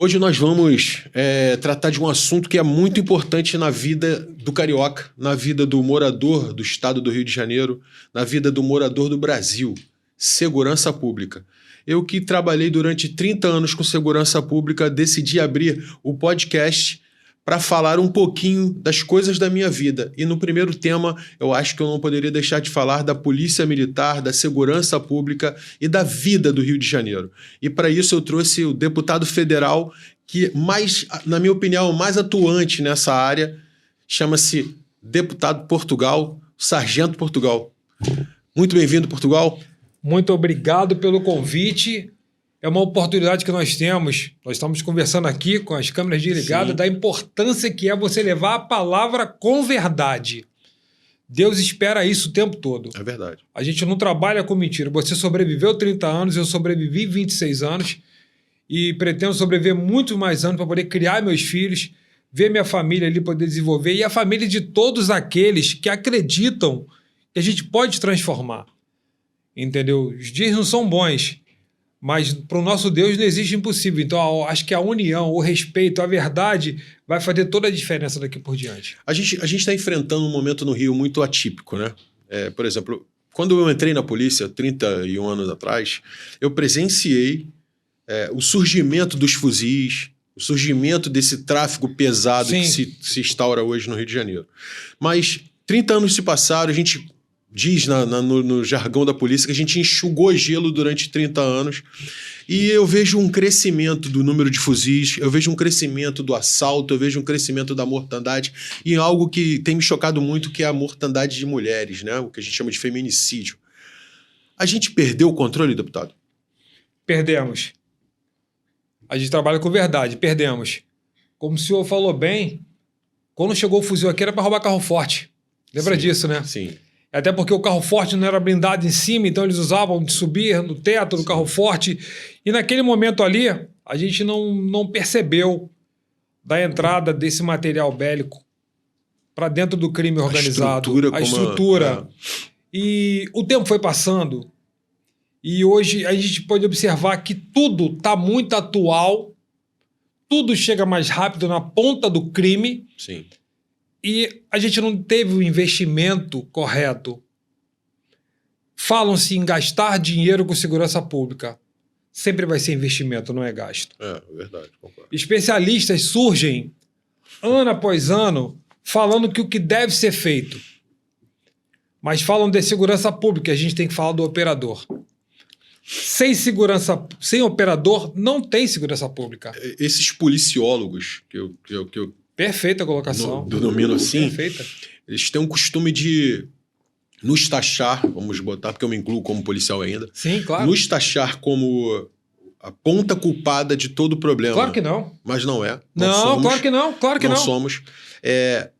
Hoje nós vamos tratar de um assunto que é muito importante na vida do carioca, na vida do morador do estado do Rio de Janeiro, na vida do morador do Brasil: segurança pública. Eu que trabalhei durante 30 anos com segurança pública, decidi abrir o podcast para falar um pouquinho das coisas da minha vida. E no primeiro tema, eu acho que eu não poderia deixar de falar da Polícia Militar, da segurança pública e da vida do Rio de Janeiro. E para isso eu trouxe o deputado federal que na minha opinião, mais atuante nessa área, chama-se deputado Portugal, Sargento Portugal. Muito bem-vindo, Portugal. Muito obrigado pelo convite. É uma oportunidade que nós temos. Nós estamos conversando aqui com as câmeras desligadas da importância que é você levar a palavra com verdade. Deus espera isso o tempo todo. É verdade. A gente não trabalha com mentira. Você sobreviveu 30 anos, eu sobrevivi 26 anos e pretendo sobreviver muito mais anos para poder criar meus filhos, ver minha família ali poder desenvolver e a família de todos aqueles que acreditam que a gente pode transformar. Entendeu? Os dias não são bons, mas para o nosso Deus não existe impossível. Então, acho que a união, o respeito, a verdade vai fazer toda a diferença daqui por diante. A gente está enfrentando um momento no Rio muito atípico, né? Por exemplo, quando eu entrei na polícia, 31 anos atrás, eu presenciei o surgimento dos fuzis, o surgimento desse tráfico pesado que se instaura hoje no Rio de Janeiro. Mas 30 anos se passaram, a gente diz no jargão da polícia que a gente enxugou gelo durante 30 anos e eu vejo um crescimento do número de fuzis, eu vejo um crescimento do assalto, eu vejo um crescimento da mortandade e algo que tem me chocado muito, que é a mortandade de mulheres, né? O que a gente chama de feminicídio. A gente perdeu o controle, deputado? Perdemos. A gente trabalha com verdade, perdemos. Como o senhor falou bem, quando chegou o fuzil aqui era para roubar carro forte. Lembra disso, né? Sim. Até porque o carro forte não era blindado em cima, então eles usavam de subir no teto do carro forte. E naquele momento ali, a gente não percebeu da entrada desse material bélico para dentro do crime organizado. A estrutura. E o tempo foi passando e hoje a gente pode observar que tudo está muito atual, tudo chega mais rápido na ponta do crime. Sim. E a gente não teve o investimento correto. Falam-se em gastar dinheiro com segurança pública. Sempre vai ser investimento, não é gasto. É verdade, concordo. Especialistas surgem, ano após ano, falando que o que deve ser feito. Mas falam de segurança pública, a gente tem que falar do operador. Sem operador, não tem segurança pública. Esses policiólogos que eu Perfeita a colocação. Denomino assim. Perfeita. Eles têm um costume de nos taxar, vamos botar, porque eu me incluo como policial ainda. Sim, claro. Nos taxar como a ponta culpada de todo o problema. Claro que não. Mas não é. Não, claro que não. Claro que não. Não somos.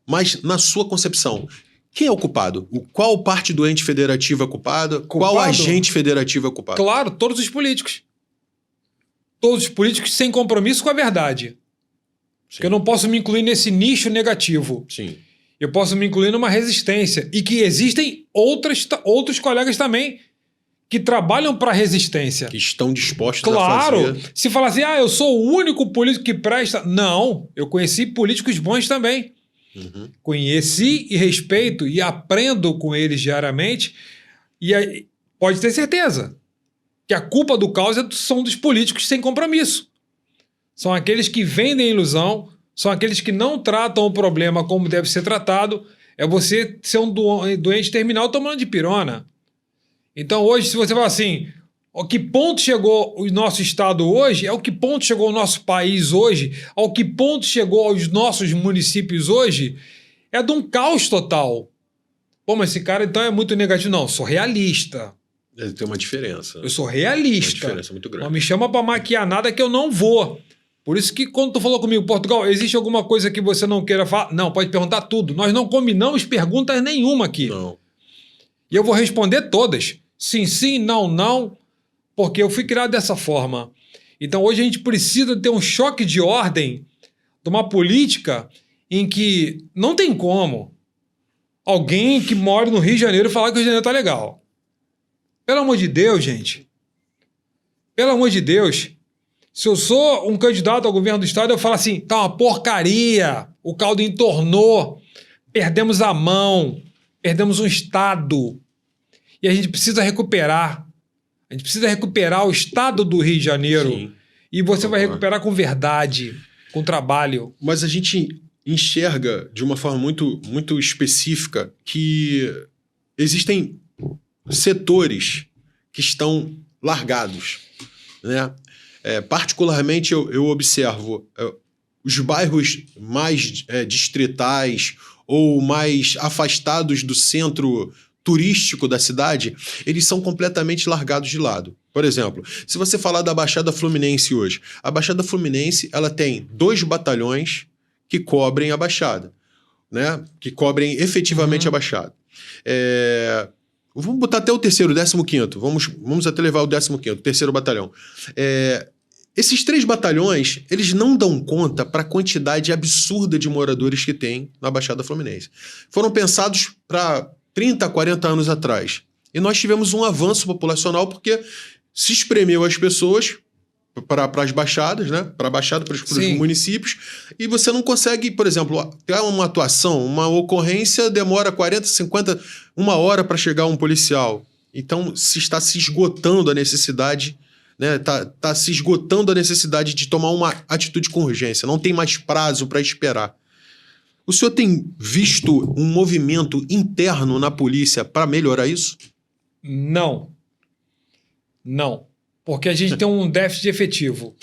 Mas na sua concepção, quem é o culpado? Qual parte do ente federativo é culpada? Qual agente federativo é culpado? Claro, todos os políticos. Todos os políticos sem compromisso com a verdade. Porque eu não posso me incluir nesse nicho negativo. Sim. Eu posso me incluir numa resistência. E que existem outros colegas também que trabalham para a resistência. Que estão dispostos a fazer. Claro. Se falar assim, eu sou o único político que presta. Não, eu conheci políticos bons também. Uhum. Conheci e respeito e aprendo com eles diariamente. E aí, pode ter certeza que a culpa do caos são dos políticos sem compromisso. São aqueles que vendem ilusão, são aqueles que não tratam o problema como deve ser tratado. É você ser um doente terminal tomando dipirona. Então hoje, se você fala assim, ao que ponto chegou o nosso estado hoje, ao que ponto chegou o nosso país hoje, ao que ponto chegou aos nossos municípios hoje, é de um caos total. Pô, mas esse cara então é muito negativo. Não, eu sou realista. Tem uma diferença. Eu sou realista. Uma diferença muito grande. Não me chama para maquiar nada que eu não vou. Por isso que quando tu falou comigo, Portugal, existe alguma coisa que você não queira falar? Não, pode perguntar tudo. Nós não combinamos perguntas nenhuma aqui. Não. E eu vou responder todas. Sim, sim, não, não. Porque eu fui criado dessa forma. Então hoje a gente precisa ter um choque de ordem de uma política em que não tem como alguém que mora no Rio de Janeiro falar que o Rio de Janeiro tá legal. Pelo amor de Deus, gente. Pelo amor de Deus. Se eu sou um candidato ao governo do estado, eu falo assim, tá uma porcaria, o caldo entornou, perdemos a mão, perdemos um estado e a gente precisa recuperar. A gente precisa recuperar o estado do Rio de Janeiro. Sim. E você vai recuperar com verdade, com trabalho. Mas a gente enxerga de uma forma muito, muito específica que existem setores que estão largados, né? Particularmente eu observo os bairros mais distritais ou mais afastados do centro turístico da cidade, eles são completamente largados de lado. Por exemplo, se você falar da Baixada Fluminense hoje, a Baixada Fluminense ela tem 2 batalhões que cobrem a Baixada, né? Que cobrem efetivamente a Baixada. Vamos botar até o terceiro, o 15º. Vamos até levar o 15º, o terceiro batalhão. Esses 3 batalhões, eles não dão conta para a quantidade absurda de moradores que tem na Baixada Fluminense. Foram pensados para 30, 40 anos atrás. E nós tivemos um avanço populacional porque se espremeu as pessoas para as baixadas, né? Para a Baixada, para os municípios. E você não consegue, por exemplo, ter uma atuação, uma ocorrência demora 40, 50, 1 hora para chegar um policial. Então, está se esgotando a necessidade, né? Tá se esgotando a necessidade de tomar uma atitude com urgência. Não tem mais prazo para esperar. O senhor tem visto um movimento interno na polícia para melhorar isso? Não. Não. Porque a gente tem um déficit efetivo.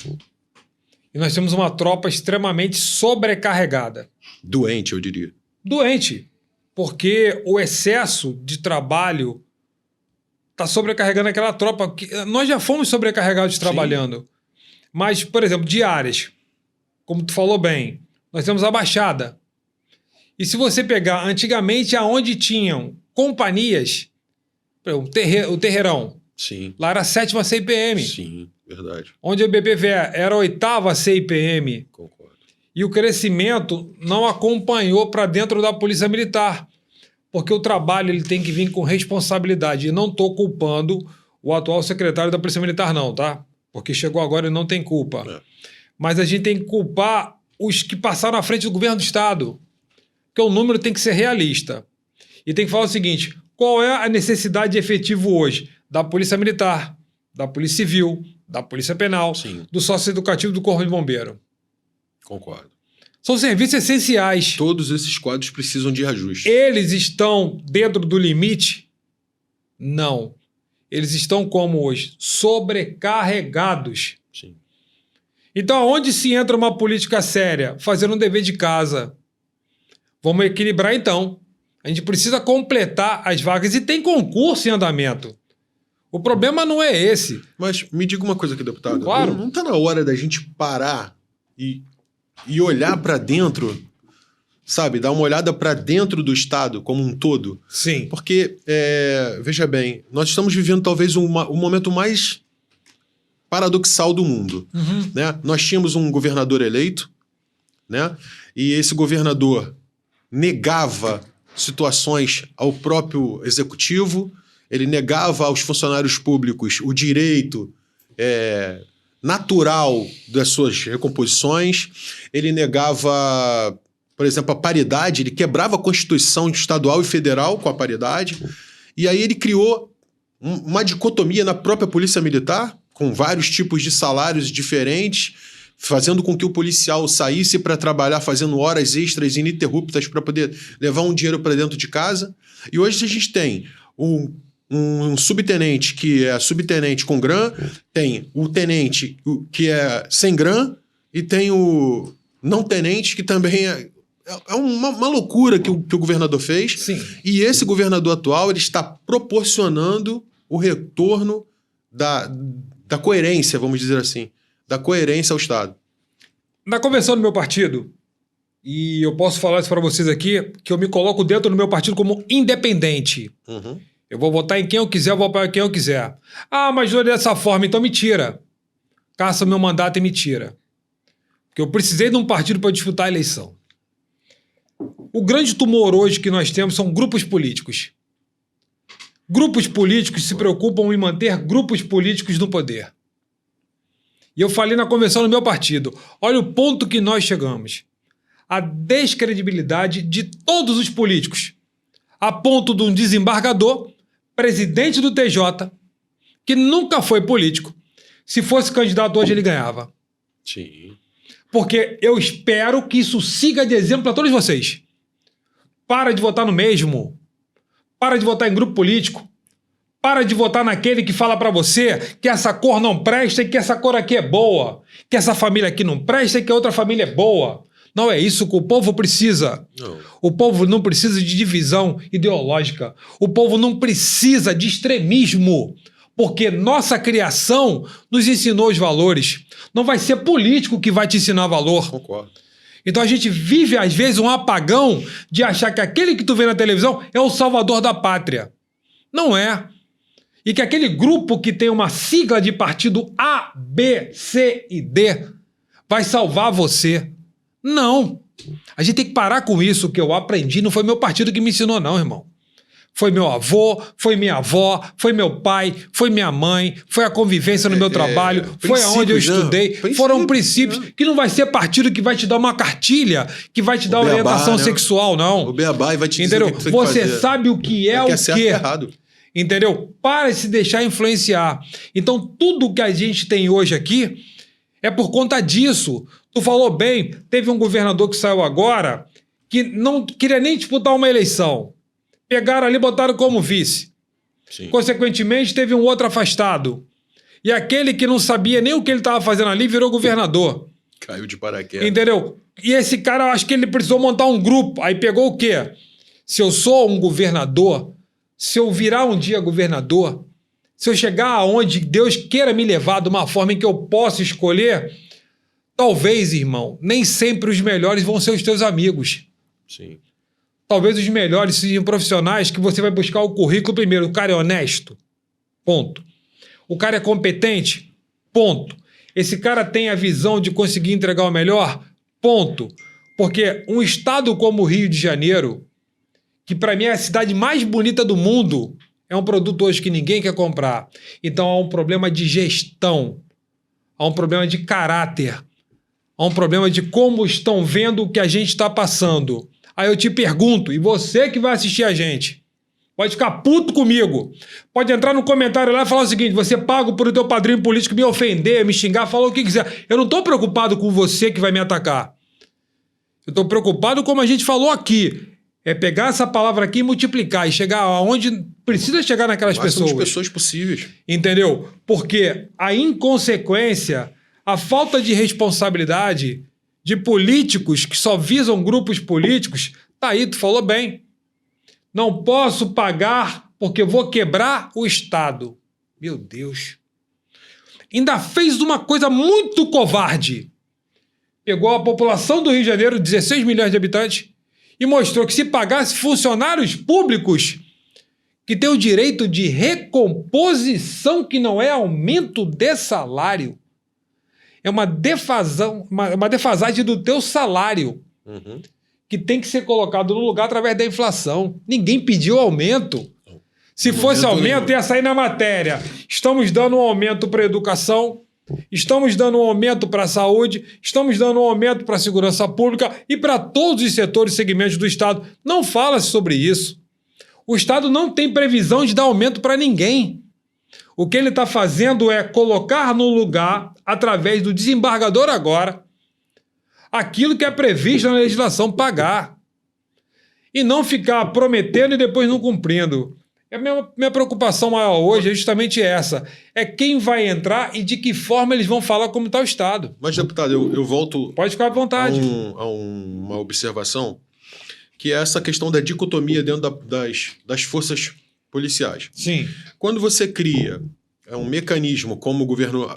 E nós temos uma tropa extremamente sobrecarregada. Doente, eu diria. Doente. Porque o excesso de trabalho está sobrecarregando aquela tropa. Nós já fomos sobrecarregados trabalhando. Sim. Mas, por exemplo, diárias. Como tu falou bem, nós temos a Baixada. E se você pegar antigamente aonde tinham companhias, o Terreirão, sim. Lá era a 7ª CIPM. Sim, verdade. Onde a BPVE era a 8ª CIPM. Concordo. E o crescimento não acompanhou para dentro da Polícia Militar. Porque o trabalho ele tem que vir com responsabilidade. E não estou culpando o atual secretário da Polícia Militar não, tá? Porque chegou agora e não tem culpa. Mas a gente tem que culpar os que passaram à frente do governo do Estado. Porque o número tem que ser realista. E tem que falar o seguinte, qual é a necessidade efetiva hoje? Da Polícia Militar, da Polícia Civil, da Polícia Penal, sim. Do Sócio-Educativo do Corpo de Bombeiro. Concordo. São serviços essenciais. Todos esses quadros precisam de ajuste. Eles estão dentro do limite? Não. Eles estão como hoje? Sobrecarregados. Sim. Então, onde se entra uma política séria? Fazendo um dever de casa. Vamos equilibrar, então. A gente precisa completar as vagas e tem concurso em andamento. O problema não é esse. Mas me diga uma coisa aqui, deputado. Claro. Não está na hora da gente parar e olhar para dentro, sabe? Dar uma olhada para dentro do Estado como um todo? Sim. Porque, veja bem, nós estamos vivendo talvez o momento mais paradoxal do mundo. Né? Nós tínhamos um governador eleito, né? E esse governador negava situações ao próprio executivo, ele negava aos funcionários públicos o direito natural das suas recomposições, ele negava, por exemplo, a paridade, ele quebrava a Constituição estadual e federal com a paridade, e aí ele criou uma dicotomia na própria Polícia Militar, com vários tipos de salários diferentes, fazendo com que o policial saísse para trabalhar fazendo horas extras ininterruptas para poder levar um dinheiro para dentro de casa. E hoje a gente tem um subtenente que é subtenente com GRAM, tem o tenente que é sem GRAM e tem o não tenente que também é uma loucura que o governador fez. Sim. E esse governador atual ele está proporcionando o retorno da coerência, vamos dizer assim, da coerência ao Estado. Na convenção do meu partido, e eu posso falar isso para vocês aqui, que eu me coloco dentro do meu partido como independente. Eu vou votar em quem eu quiser, eu vou apoiar quem eu quiser. Ah, mas não é dessa forma, então me tira. Caça meu mandato e me tira. Porque eu precisei de um partido para disputar a eleição. O grande tumor hoje que nós temos são grupos políticos. Grupos políticos se preocupam em manter grupos políticos no poder. E eu falei na convenção do meu partido. Olha o ponto que nós chegamos. A descredibilidade de todos os políticos. A ponto de um desembargador, presidente do TJ, que nunca foi político. Se fosse candidato hoje, ele ganhava. Sim. Porque eu espero que isso siga de exemplo para todos vocês. Para de votar no mesmo. Para de votar em grupo político. Para de votar naquele que fala para você que essa cor não presta e que essa cor aqui é boa. Que essa família aqui não presta e que a outra família é boa. Não é isso que o povo precisa. Não. O povo não precisa de divisão ideológica. O povo não precisa de extremismo. Porque nossa criação nos ensinou os valores. Não vai ser político que vai te ensinar valor. Concordo. Então a gente vive, às vezes, um apagão de achar que aquele que tu vê na televisão é o salvador da pátria. Não é. E que aquele grupo que tem uma sigla de partido A, B, C e D vai salvar você. Não. A gente tem que parar com isso. O que eu aprendi não foi meu partido que me ensinou, não, irmão. Foi meu avô, foi minha avó, foi meu pai, foi minha mãe, foi a convivência no meu trabalho, foi aonde eu estudei. Foram princípios que não vai ser partido que vai te dar uma cartilha, que vai te dar orientação sexual, não. O beabá vai te dizer entendeu? o que você tem que fazer. Você sabe o que é o é certo quê. e errado. Entendeu? Para de se deixar influenciar. Então, tudo que a gente tem hoje aqui é por conta disso. Tu falou bem, teve um governador que saiu agora que não queria nem disputar uma eleição. Pegaram ali e botaram como vice. Sim. Consequentemente, teve um outro afastado. E aquele que não sabia nem o que ele estava fazendo ali virou governador. Caiu de paraquedas. Entendeu? E esse cara, eu acho que ele precisou montar um grupo. Aí pegou o quê? Se eu sou um governador, se eu virar um dia governador, se eu chegar aonde Deus queira me levar de uma forma em que eu possa escolher, talvez, irmão, nem sempre os melhores vão ser os teus amigos. Sim. Talvez os melhores sejam profissionais que você vai buscar o currículo primeiro. O cara é honesto? Ponto. O cara é competente? Ponto. Esse cara tem a visão de conseguir entregar o melhor? Ponto. Porque um estado como o Rio de Janeiro, que para mim é a cidade mais bonita do mundo, é um produto hoje que ninguém quer comprar. Então há um problema de gestão, há um problema de caráter, há um problema de como estão vendo o que a gente está passando. Aí eu te pergunto, e você que vai assistir a gente, pode ficar puto comigo, pode entrar no comentário lá e falar o seguinte: você paga por o teu padrinho político me ofender, me xingar, falar o que quiser. Eu não estou preocupado com você que vai me atacar. Eu estou preocupado, como a gente falou aqui, é pegar essa palavra aqui e multiplicar e chegar aonde precisa chegar naquelas pessoas. De pessoas possíveis. Entendeu? Porque a inconsequência, a falta de responsabilidade de políticos que só visam grupos políticos, tá aí, tu falou bem. Não posso pagar porque vou quebrar o Estado. Meu Deus. Ainda fez uma coisa muito covarde. Pegou a população do Rio de Janeiro, 16 milhões de habitantes, e mostrou que se pagasse funcionários públicos que têm o direito de recomposição, que não é aumento de salário, é uma defasagem do teu salário, que tem que ser colocado no lugar através da inflação. Ninguém pediu aumento. Se fosse aumento, ia sair na matéria. Estamos dando um aumento para a educação, estamos dando um aumento para a saúde, estamos dando um aumento para a segurança pública e para todos os setores e segmentos do Estado. Não fala-se sobre isso. O Estado não tem previsão de dar aumento para ninguém. O que ele está fazendo é colocar no lugar, através do desembargador agora, aquilo que é previsto na legislação, pagar. E não ficar prometendo e depois não cumprindo. A minha preocupação maior hoje é justamente essa. É quem vai entrar e de que forma eles vão falar como está o Estado. Mas, deputado, eu volto... Pode ficar à vontade. A uma observação, que é essa questão da dicotomia dentro das forças policiais. Sim. Quando você cria um mecanismo, como o governo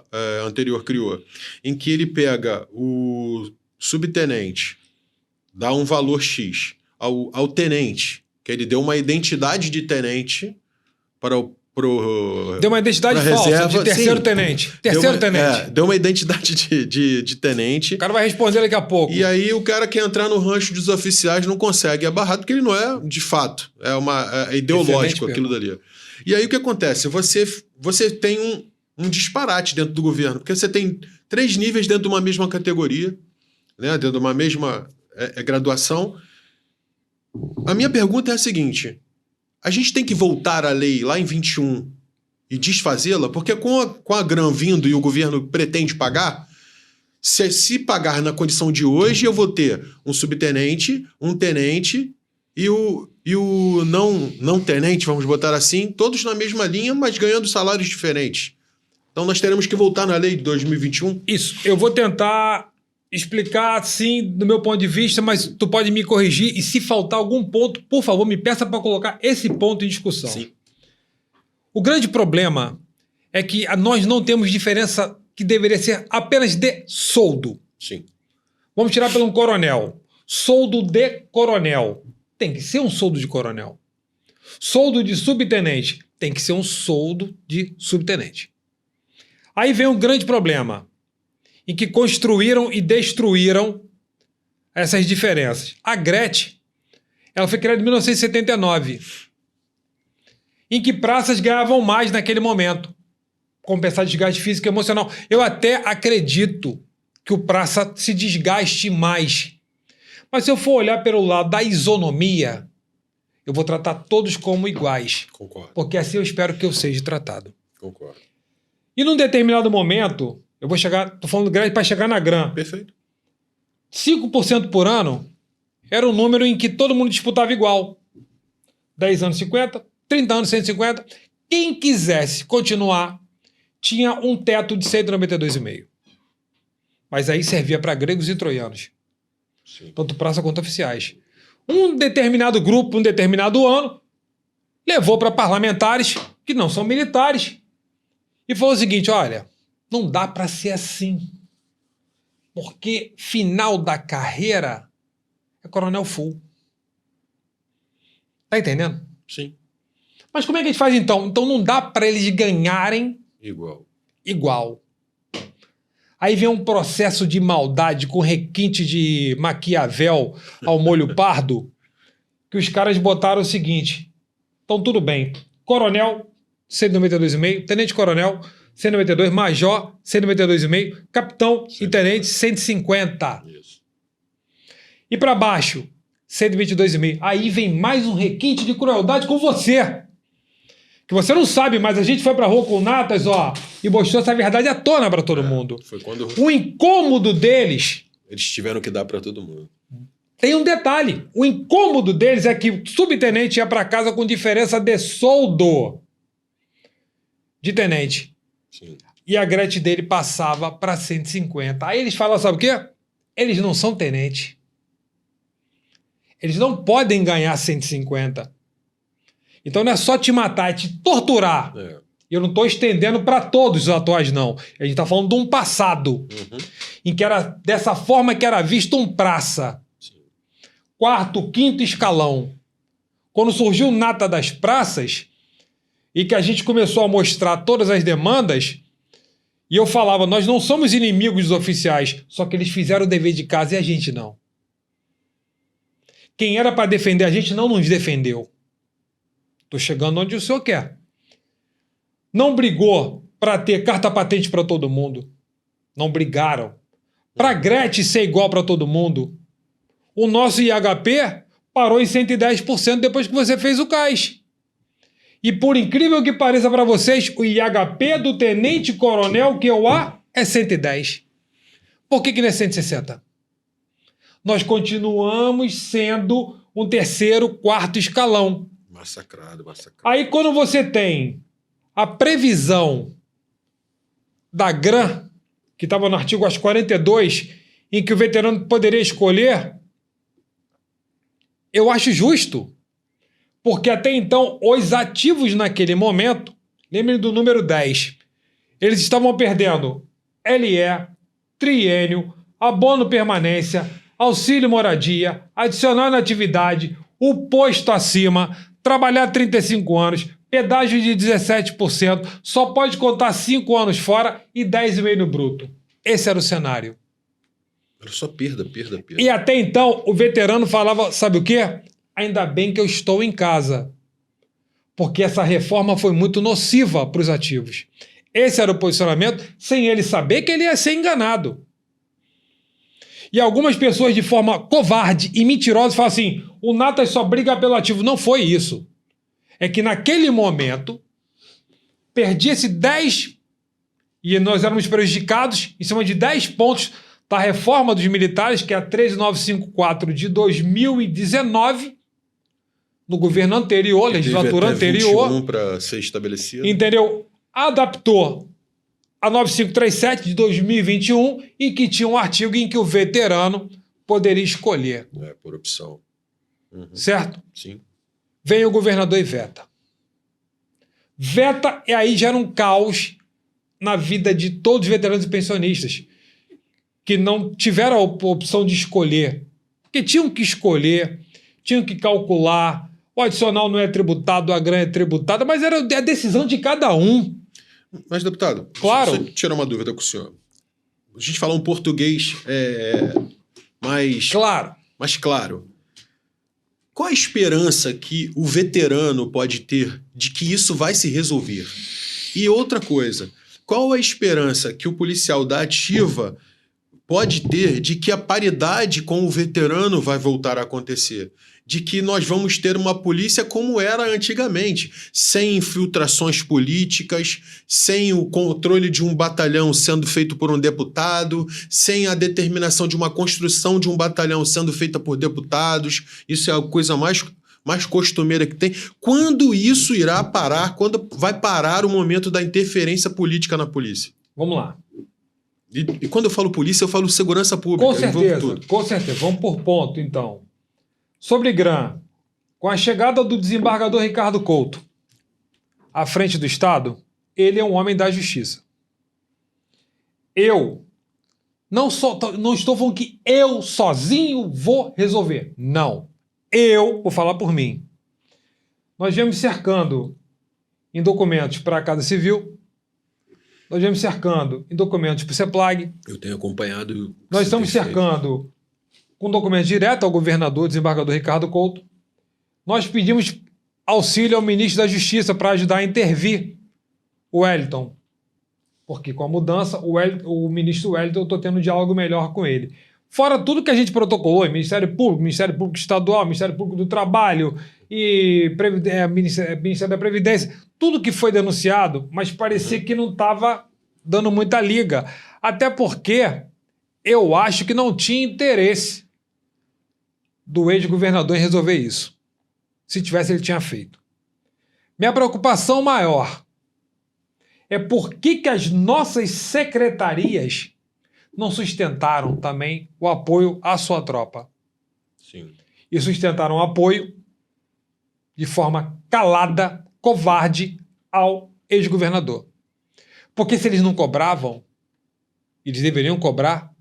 anterior criou, em que ele pega o subtenente, dá um valor X ao tenente, que ele deu uma identidade de tenente para o... Deu uma identidade falsa, reserva, de terceiro tenente. Tenente. Deu uma identidade de tenente. O cara vai responder daqui a pouco. E aí o cara quer entrar no rancho dos oficiais não consegue. É barrado porque ele não é de fato. É ideológico aquilo dali. E aí o que acontece? Você tem um disparate dentro do governo. Porque você tem 3 níveis dentro de uma mesma categoria, né? Dentro de uma mesma graduação. A minha pergunta é a seguinte: a gente tem que voltar à lei lá em 21 e desfazê-la? Porque com a GRAM vindo e o governo pretende pagar, se pagar na condição de hoje, eu vou ter um subtenente, um tenente e o não tenente, vamos botar assim, todos na mesma linha, mas ganhando salários diferentes. Então nós teremos que voltar na lei de 2021? Isso. Eu vou tentar explicar, sim, do meu ponto de vista, mas tu pode me corrigir e se faltar algum ponto, por favor, me peça para colocar esse ponto em discussão. Sim. O grande problema é que nós não temos diferença que deveria ser apenas de soldo. Sim. Vamos tirar pelo um coronel. Soldo de coronel. Tem que ser um soldo de coronel. Soldo de subtenente. Tem que ser um soldo de subtenente. Aí vem um grande problema, em que construíram e destruíram essas diferenças. A GRET, ela foi criada em 1979, em que praças ganhavam mais naquele momento, compensar desgaste físico e emocional. Eu até acredito que o praça se desgaste mais. Mas se eu for olhar pelo lado da isonomia, eu vou tratar todos como iguais. Concordo. Porque assim eu espero que eu seja tratado. Concordo. E num determinado momento, eu vou chegar, tô falando grande para chegar na GRAM. Perfeito. 5% por ano era um número em que todo mundo disputava igual. 10 anos 50, 30 anos 150. Quem quisesse continuar tinha um teto de 192,5. Mas aí servia para gregos e troianos. Sim. Tanto praça quanto oficiais. Um determinado grupo, um determinado ano, levou para parlamentares que não são militares e falou o seguinte: olha, não dá para ser assim, porque final da carreira é coronel full. Tá entendendo? Sim. Mas como é que a gente faz então? Então não dá para eles ganharem igual. Aí vem um processo de maldade com requinte de Maquiavel ao molho pardo, que os caras botaram o seguinte: então tudo bem, coronel 192,5, tenente-coronel 192, major 192,5, capitão e tenente 150. Isso. E para baixo 122,5. Aí vem mais um requinte de crueldade com você. Que você não sabe, mas a gente foi pra rua com natas, ó, e mostrou essa verdade à tona pra todo mundo. Foi quando O incômodo deles eles tiveram que dar pra todo mundo. tem um detalhe. O incômodo deles é que o subtenente ia pra casa com diferença de soldo de tenente. Sim. E a grete dele passava pra 150. Aí eles falam, sabe o quê? Eles não são tenente. Eles não podem ganhar 150. Então não é só te matar, é te torturar. E eu não estou estendendo para todos os atuais, não. A gente está falando de um passado, em que era dessa forma que era visto um praça. Sim. 4º, 5º escalão. Quando surgiu o Nata das Praças, e que a gente começou a mostrar todas as demandas, e eu falava, nós não somos inimigos dos oficiais, só que eles fizeram o dever de casa e a gente não. Quem era para defender a gente não nos defendeu. Estou chegando onde o senhor quer. Não brigou para ter carta patente para todo mundo. Não brigaram. Para a GRET ser igual para todo mundo. O nosso IHP parou em 110% depois que você fez o CAIS. E por incrível que pareça para vocês, o IHP do tenente-coronel que eu há é 110. Por que não é 160? Nós continuamos sendo um 3º, 4º escalão. Massacrado. Aí quando você tem a previsão da GRAM, que estava no artigo 42, em que o veterano poderia escolher, eu acho justo, porque até então os ativos naquele momento, lembrem do número 10, eles estavam perdendo LE, triênio, abono permanência, auxílio moradia, adicional na atividade, o posto acima, trabalhar 35 anos, pedágio de 17%, só pode contar 5 anos fora e 10,5 no bruto. Esse era o cenário. Era só perda. E até então, o veterano falava, sabe o quê? Ainda bem que eu estou em casa. Porque essa reforma foi muito nociva para os ativos. Esse era o posicionamento, sem ele saber que ele ia ser enganado. E algumas pessoas, de forma covarde e mentirosa, falam assim: o Natas só briga apelativo. Não foi isso. É que naquele momento, perdia-se 10, e nós éramos prejudicados em cima de 10 pontos da reforma dos militares, que é a 13954 de 2019, no governo anterior, legislatura anterior. 21 para ser estabelecido. Entendeu? Adaptou a 9537 de 2021 e que tinha um artigo em que o veterano poderia escolher. Por opção. Uhum. Certo? Sim. Vem o governador e veta. Veta, e aí gera um caos na vida de todos os veteranos e pensionistas que não tiveram a opção de escolher. Porque tinham que escolher, tinham que calcular. O adicional não é tributado, a grana é tributada, mas era a decisão de cada um. Mas, deputado, claro. Deixa eu tirar uma dúvida com o senhor. A gente fala um português mais claro. Qual a esperança que o veterano pode ter de que isso vai se resolver? E outra coisa, qual a esperança que o policial da ativa pode ter de que a paridade com o veterano vai voltar a acontecer? De que nós vamos ter uma polícia como era antigamente, sem infiltrações políticas, sem o controle de um batalhão sendo feito por um deputado, sem a determinação de uma construção de um batalhão sendo feita por deputados. Isso é a coisa mais costumeira que tem. Quando isso irá parar? Quando vai parar o momento da interferência política na polícia? Vamos lá. E quando eu falo polícia, eu falo segurança pública. Com certeza, com certeza. Vamos por ponto, então. Sobre GRAM, com a chegada do desembargador Ricardo Couto à frente do Estado, ele é um homem da justiça. Eu não estou falando que eu sozinho vou resolver. Não. Eu vou falar por mim. Nós viemos cercando em documentos para a Casa Civil, nós viemos cercando em documentos para o CEPLAG. Eu tenho acompanhado. Nós estamos cercando com documento direto ao governador, desembargador Ricardo Couto. Nós pedimos auxílio ao ministro da Justiça para ajudar a intervir o Wellington. Porque com a mudança, o ministro Wellington, eu estou tendo um diálogo melhor com ele. Fora tudo que a gente protocolou, Ministério Público Estadual, Ministério Público do Trabalho e Ministério da Previdência, tudo que foi denunciado, mas parecia que não estava dando muita liga. Até porque eu acho que não tinha interesse do ex-governador em resolver isso. Se tivesse, ele tinha feito. Minha preocupação maior é por que as nossas secretarias não sustentaram também o apoio à sua tropa. Sim. E sustentaram o apoio de forma calada, covarde, ao ex-governador. Porque se eles não cobravam, eles deveriam cobrar,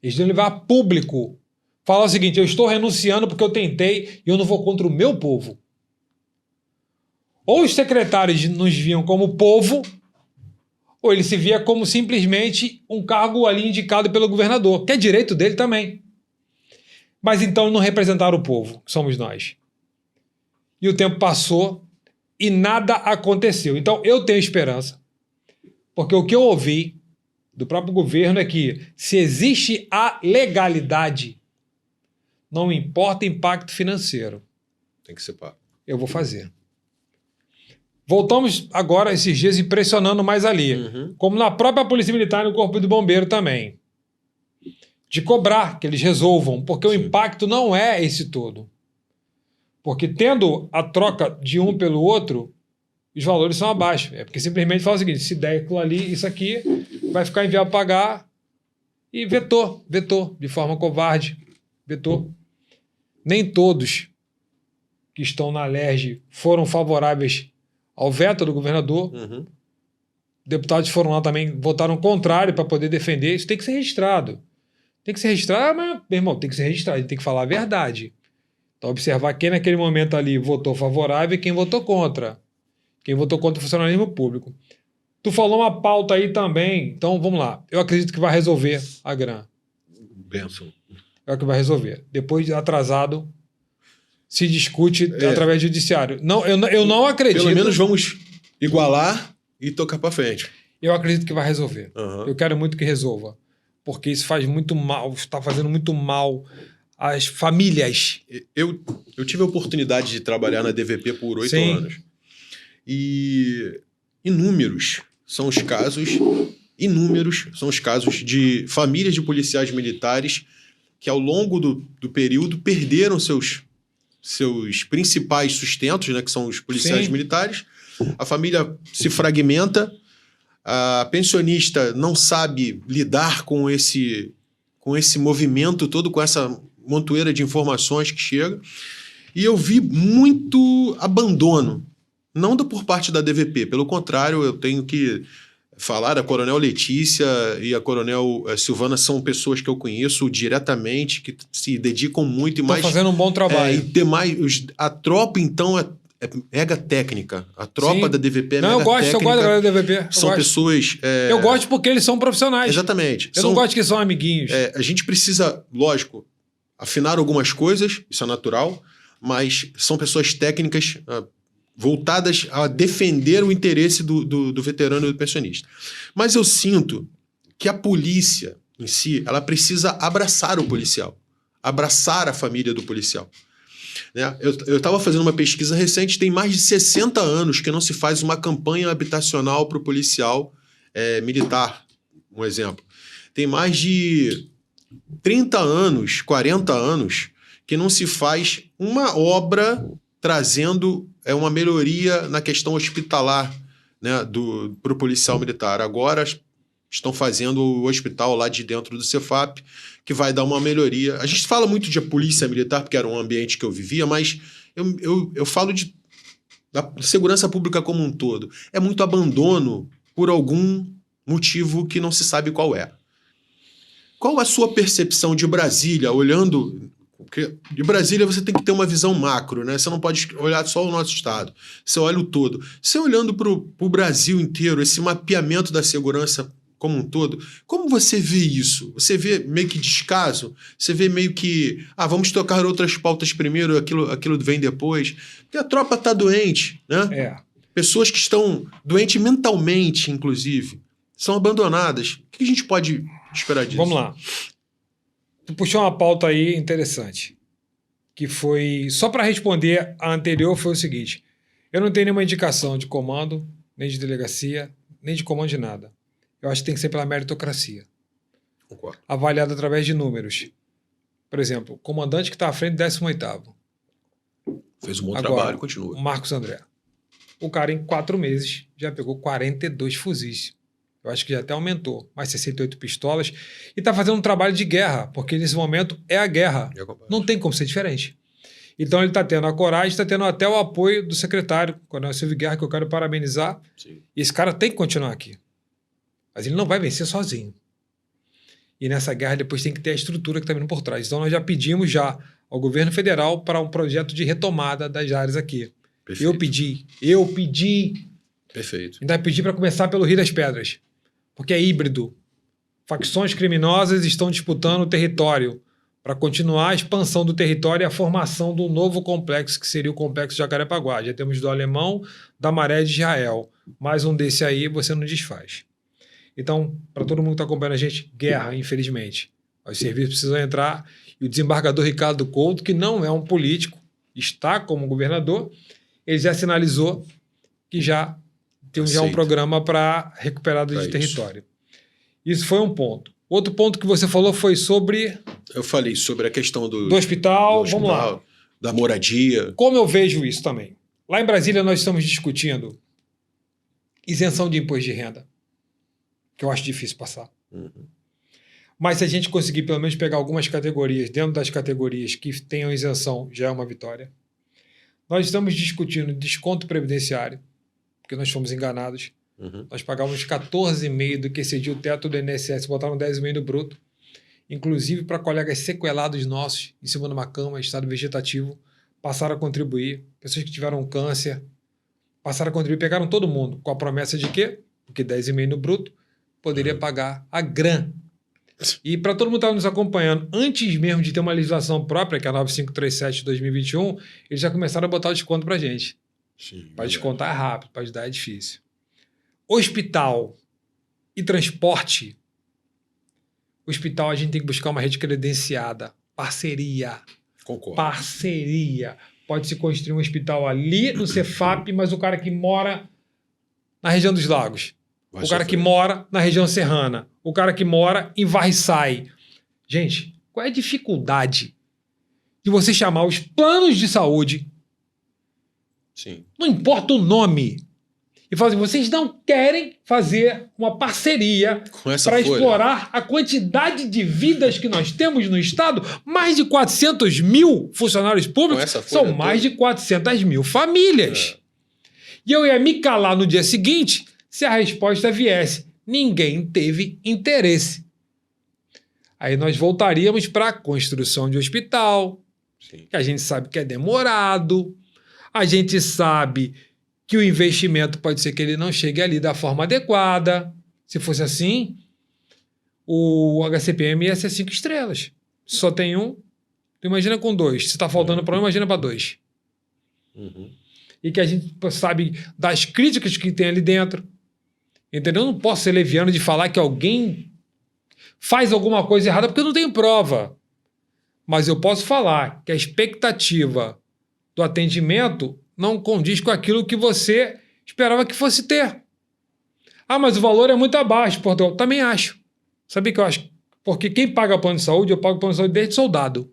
eles deveriam levar a público. Falar o seguinte: eu estou renunciando porque eu tentei e eu não vou contra o meu povo. Ou os secretários nos viam como povo, ou ele se via como simplesmente um cargo ali indicado pelo governador, que é direito dele também. Mas então não representaram o povo, que somos nós. E o tempo passou e nada aconteceu. Então eu tenho esperança, porque o que eu ouvi do próprio governo é que, se existe a legalidade, não importa impacto financeiro. Tem que ser pago. Eu vou fazer. Voltamos agora, esses dias, impressionando mais ali. Como na própria Polícia Militar e no Corpo de Bombeiro também. De cobrar que eles resolvam, porque Sim. O impacto não é esse todo. Porque tendo a troca de um pelo outro, os valores são abaixo. É porque simplesmente fala o seguinte: se der aquilo ali, isso aqui, vai ficar enviado pagar. E vetou de forma covarde. Vetou. Nem todos que estão na LERJ foram favoráveis ao veto do governador. Deputados foram lá também, votaram contrário para poder defender. Isso tem que ser registrado. Tem que ser registrado, mas, meu irmão, tem que ser registrado. A gente tem que falar a verdade. Então, observar quem naquele momento ali votou favorável e quem votou contra. Quem votou contra o funcionalismo público. Tu falou uma pauta aí também. Então, vamos lá. Eu acredito que vai resolver a GRAM. Benção. É o que vai resolver. Depois de atrasado, se discute através do judiciário. Não, eu não acredito. Pelo menos vamos igualar e tocar para frente. Eu acredito que vai resolver. Uhum. Eu quero muito que resolva. Porque isso faz muito mal, está fazendo muito mal às famílias. Eu tive a oportunidade de trabalhar na DVP por 8 anos. E inúmeros são os casos de famílias de policiais militares que ao longo do período perderam seus principais sustentos, né, que são os policiais militares. A família se fragmenta, a pensionista não sabe lidar com esse movimento todo, com essa montoeira de informações que chega. E eu vi muito abandono, não por parte da DVP, pelo contrário, eu tenho que falar, a Coronel Letícia e a Coronel Silvana são pessoas que eu conheço diretamente, que se dedicam muito. Estão fazendo um bom trabalho. A tropa, então, é mega técnica. A tropa da DVP é mega técnica. Eu gosto da DVP. São pessoas... Eu gosto porque eles são profissionais. Exatamente. Eu não gosto que são amiguinhos. A gente precisa, lógico, afinar algumas coisas, isso é natural, mas são pessoas técnicas voltadas a defender o interesse do veterano e do pensionista. Mas eu sinto que a polícia em si, ela precisa abraçar o policial, abraçar a família do policial. Né? Eu estava fazendo uma pesquisa recente, tem mais de 60 anos que não se faz uma campanha habitacional para o policial militar, um exemplo. Tem mais de 30 anos, 40 anos, que não se faz uma obra trazendo uma melhoria na questão hospitalar, né, para o policial militar. Agora estão fazendo o hospital lá de dentro do Cefap, que vai dar uma melhoria. A gente fala muito de polícia militar, porque era um ambiente que eu vivia, mas eu falo da segurança pública como um todo. É muito abandono por algum motivo que não se sabe qual é. Qual a sua percepção de Brasília, olhando... Porque de Brasília você tem que ter uma visão macro, né? Você não pode olhar só o nosso estado. Você olha o todo. Você olhando para o Brasil inteiro, esse mapeamento da segurança como um todo, como você vê isso? Você vê meio que descaso? Você vê meio que, vamos tocar outras pautas primeiro, aquilo vem depois? Porque a tropa está doente, né? Pessoas que estão doentes mentalmente, inclusive, são abandonadas. O que a gente pode esperar disso? Vamos lá. Tu puxou uma pauta aí interessante, que foi, só para responder a anterior, foi o seguinte: eu não tenho nenhuma indicação de comando, nem de delegacia, nem de comando de nada. Eu acho que tem que ser pela meritocracia. Concordo. Avaliado através de números. Por exemplo, o comandante que está à frente do 18º. Fez um bom trabalho, continua. O Marcos André. O cara, em 4 meses, já pegou 42 fuzis. Eu acho que já até aumentou, mais 68 pistolas. E está fazendo um trabalho de guerra, porque nesse momento é a guerra. Não tem como ser diferente. Então ele está tendo a coragem, está tendo até o apoio do secretário, Coronel Silvio Guerra, que eu quero parabenizar. Sim. E esse cara tem que continuar aqui. Mas ele não vai vencer sozinho. E nessa guerra depois tem que ter a estrutura que está vindo por trás. Então nós já pedimos ao governo federal para um projeto de retomada das áreas aqui. Perfeito. Eu pedi. Perfeito. Ainda pedi para começar pelo Rio das Pedras. Porque é híbrido. Facções criminosas estão disputando o território para continuar a expansão do território e a formação do novo complexo, que seria o complexo Jacarepaguá. Já temos do Alemão, da Maré de Israel. Mais um desse aí você não desfaz. Então, para todo mundo que está acompanhando a gente, guerra, infelizmente. Os serviços precisam entrar e o desembargador Ricardo Couto, que não é um político, está como governador, ele já sinalizou que já tem um programa para recuperada de território. Isso foi um ponto. Outro ponto que você falou foi sobre... Eu falei sobre a questão do hospital. Vamos lá. Da moradia. Como eu vejo isso também? Lá em Brasília nós estamos discutindo isenção de imposto de renda, que eu acho difícil passar. Uhum. Mas se a gente conseguir pelo menos pegar algumas categorias, dentro das categorias que tenham isenção, já é uma vitória. Nós estamos discutindo desconto previdenciário, porque nós fomos enganados. Uhum. Nós pagávamos 14,5% do que excedia o teto do INSS, botaram 10,5% do bruto, inclusive para colegas sequelados nossos, em cima de uma cama, estado vegetativo, passaram a contribuir, pessoas que tiveram câncer, passaram a contribuir, pegaram todo mundo, com a promessa de quê? Porque 10,5% no bruto poderia pagar a GRAM. E para todo mundo que está nos acompanhando, antes mesmo de ter uma legislação própria, que é a 9537 de 2021, eles já começaram a botar o desconto para a gente. Para descontar é rápido, para ajudar é difícil. hospital e transporte, hospital a gente tem que buscar uma rede credenciada, parceria. Concordo. Parceria. Pode-se construir um hospital ali no Cefap, mas o cara que mora na região dos lagos, o cara que mora na região serrana, o cara que mora em Varriçai. Gente, qual é a dificuldade de você chamar os planos de saúde, Sim. não importa o nome, e falar assim, vocês não querem fazer uma parceria para explorar a quantidade de vidas que nós temos no Estado? Mais de 400 mil funcionários públicos são mais de 400 mil famílias. E eu ia me calar no dia seguinte se a resposta viesse. Ninguém teve interesse. Aí nós voltaríamos para a construção de hospital, Sim. que a gente sabe que é demorado, a gente sabe que o investimento pode ser que ele não chegue ali da forma adequada. Se fosse assim, o HCPM ia ser 5 estrelas. Só tem um, tu imagina com 2. Se está faltando para um, imagina para 2. Uhum. E que a gente sabe das críticas que tem ali dentro. Entendeu? Eu não posso ser leviano de falar que alguém faz alguma coisa errada porque eu não tenho prova. Mas eu posso falar que a expectativa do atendimento não condiz com aquilo que você esperava que fosse ter. Ah, mas o valor é muito abaixo, Portugal. Também acho. Sabia que eu acho? Porque quem paga plano de saúde, eu pago plano de saúde desde soldado.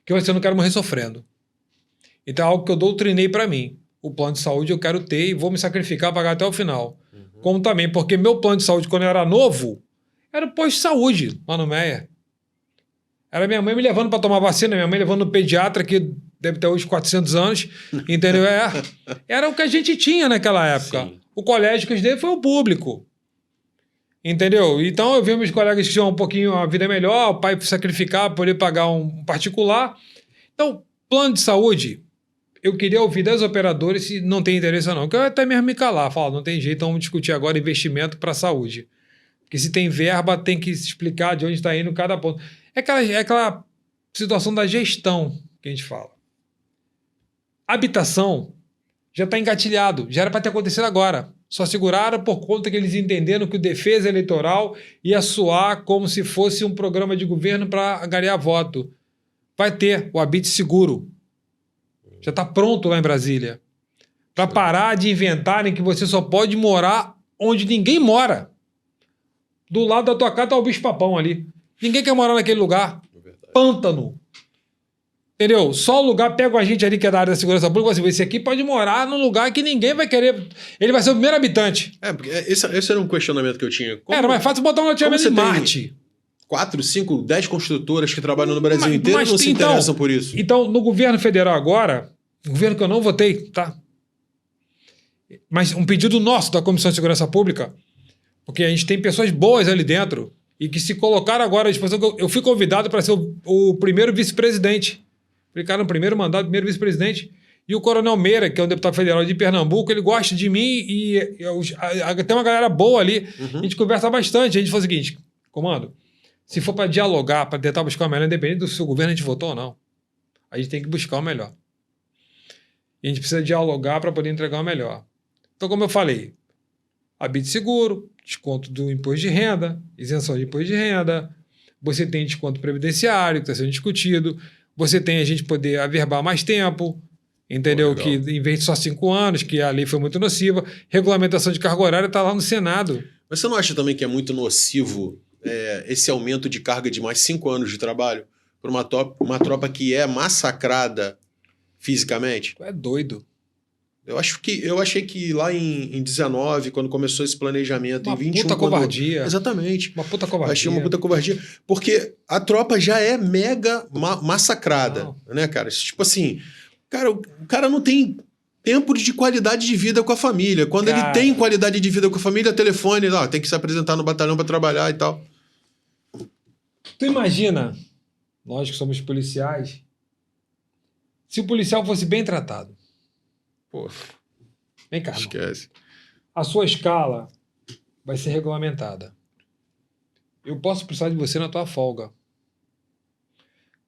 Que eu não quero morrer sofrendo. Então é algo que eu doutrinei para mim. O plano de saúde eu quero ter e vou me sacrificar, pagar até o final. Uhum. Como também, porque meu plano de saúde, quando eu era novo, era o posto de saúde, lá no Meia. Era minha mãe me levando para tomar vacina, minha mãe levando no pediatra, que deve ter hoje 400 anos, entendeu? Era o que a gente tinha naquela época. Sim. O colégio que eu estudei foi o público. Entendeu? Então eu vi meus colegas que tinham um pouquinho a vida melhor, o pai sacrificar para poder pagar um particular. Então, plano de saúde, eu queria ouvir das operadoras se não tem interesse ou não. Que eu até mesmo me calar, falar, não tem jeito, vamos discutir agora investimento para a saúde. Porque se tem verba, tem que se explicar de onde está indo cada ponto. É aquela situação da gestão que a gente fala. Habitação já está engatilhado, já era para ter acontecido agora. Só seguraram por conta que eles entenderam que o defesa eleitoral ia soar como se fosse um programa de governo para angariar voto. Vai ter o Habite Seguro. Já está pronto lá em Brasília. Para parar de inventarem que você só pode morar onde ninguém mora. Do lado da tua casa está o bicho-papão ali. Ninguém quer morar naquele lugar. Pântano. Entendeu? Só o lugar, pega a gente ali que é da área da segurança pública, assim, esse aqui pode morar num lugar que ninguém vai querer. Ele vai ser o primeiro habitante. Porque esse era um questionamento que eu tinha. Era mais fácil botar um loteamento em Marte. 4, 5, 10 construtoras que trabalham no Brasil inteiro não se interessam por isso. Então, no governo federal agora, governo que eu não votei, tá? Mas um pedido nosso da Comissão de Segurança Pública, porque a gente tem pessoas boas ali dentro e que se colocaram agora à disposição. Eu fui convidado para ser o primeiro vice-presidente. Ficaram no primeiro mandato, primeiro vice-presidente. E o Coronel Meira, que é um deputado federal de Pernambuco, ele gosta de mim e tem uma galera boa ali. Uhum. A gente conversa bastante. A gente fala o seguinte, comando, se for para dialogar, para tentar buscar o melhor, independente do seu governo a gente votou ou não, a gente tem que buscar o melhor. E a gente precisa dialogar para poder entregar o melhor. Então, como eu falei, Habite Seguro, desconto do imposto de renda, isenção de imposto de renda, você tem desconto previdenciário, que está sendo discutido, você tem a gente poder averbar mais tempo, entendeu? Que em vez de só 5 anos, que a lei foi muito nociva, regulamentação de carga horária está lá no Senado. Mas você não acha também que é muito nocivo esse aumento de carga de mais 5 anos de trabalho para uma tropa que é massacrada fisicamente? É doido. Eu achei que lá em 19, quando começou esse planejamento, em 21... Uma puta covardia. Exatamente. Uma puta covardia. Achei uma puta covardia. Porque a tropa já é mega massacrada, né, cara? Tipo assim, o cara não tem tempo de qualidade de vida com a família. Quando ele tem qualidade de vida com a família, telefone, tem que se apresentar no batalhão para trabalhar e tal. Tu imagina, nós que somos policiais, se o policial fosse bem tratado. Pô, vem cá, esquece. A sua escala vai ser regulamentada. Eu posso precisar de você na tua folga.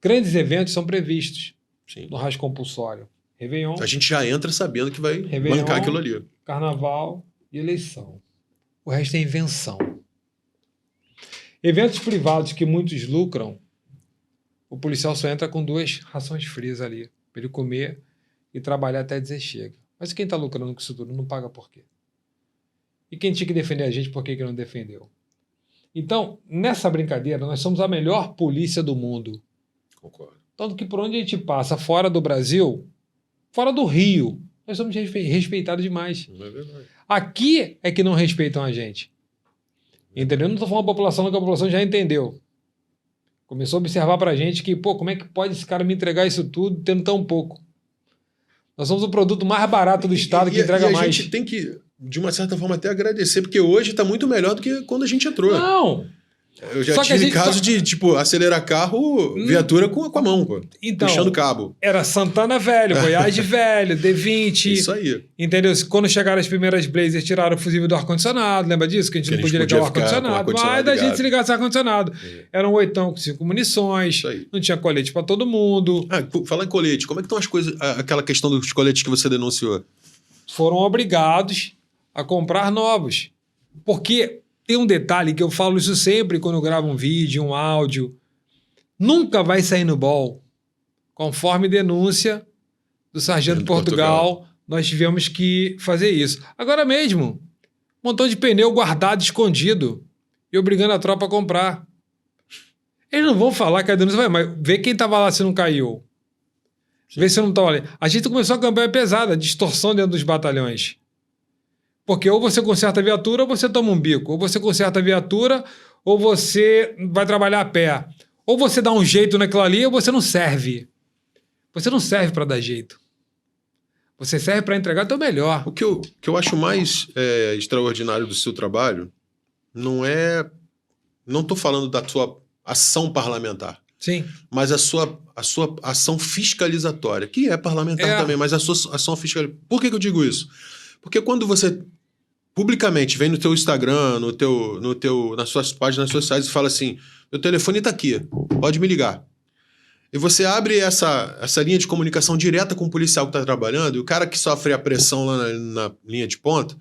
Grandes eventos são previstos. Sim. No rasgo compulsório. Réveillon. A gente já entra sabendo que vai bancar aquilo ali. Carnaval, e eleição. O resto é invenção. Eventos privados que muitos lucram, o policial só entra com 2 rações frias ali, para ele comer e trabalhar até dizer chega. Mas quem está lucrando com isso tudo não paga por quê? E quem tinha que defender a gente, por que não defendeu? Então, nessa brincadeira, nós somos a melhor polícia do mundo. Concordo. Tanto que por onde a gente passa, fora do Brasil, fora do Rio, nós somos respeitados demais. Não é verdade. Aqui é que não respeitam a gente. Entendeu? Não estou falando da população, não, que a população já entendeu. Começou a observar pra gente que, pô, como é que pode esse cara me entregar isso tudo tendo tão pouco? Nós somos o produto mais barato do Estado que entrega mais. A gente tem que, de uma certa forma, até agradecer, porque hoje está muito melhor do que quando a gente entrou. Não! Eu já tive caso de, tipo, acelerar carro, viatura com a mão, pô. Então, puxando cabo. Era Santana velho, Goiás velho, D20. Isso aí. Entendeu? Quando chegaram as primeiras Blazers, tiraram o fusível do ar-condicionado. Lembra disso? Que a gente não podia ligar o ar-condicionado. Mas a gente se ligasse o ar-condicionado. Era um 8 com 5 munições. Não tinha colete para todo mundo. Falar em colete, como é que estão as coisas, aquela questão dos coletes que você denunciou? Foram obrigados a comprar novos. Porque tem um detalhe que eu falo isso sempre quando eu gravo um vídeo, um áudio. Nunca vai sair no BOL. Conforme denúncia do Sargento Portugal, nós tivemos que fazer isso. Agora mesmo, um montão de pneu guardado, escondido, e obrigando a tropa a comprar. Eles não vão falar que a denúncia vai, mas vê quem estava lá se não caiu. Vê se não estava ali. A gente começou a campanha pesada, distorção dentro dos batalhões. Porque ou você conserta a viatura ou você toma um bico. Ou você conserta a viatura ou você vai trabalhar a pé. Ou você dá um jeito naquilo ali ou você não serve. Você não serve para dar jeito. Você serve para entregar o teu melhor. O que eu acho mais extraordinário do seu trabalho não é... Não estou falando da sua ação parlamentar. Sim. Mas a sua ação fiscalizatória, que é parlamentar também, mas a sua ação fiscalizatória. Por que eu digo isso? Porque quando você publicamente vem no teu Instagram, nas suas páginas sociais e fala assim, meu telefone está aqui, pode me ligar. E você abre essa linha de comunicação direta com o policial que está trabalhando, e o cara que sofre a pressão lá na linha de ponta,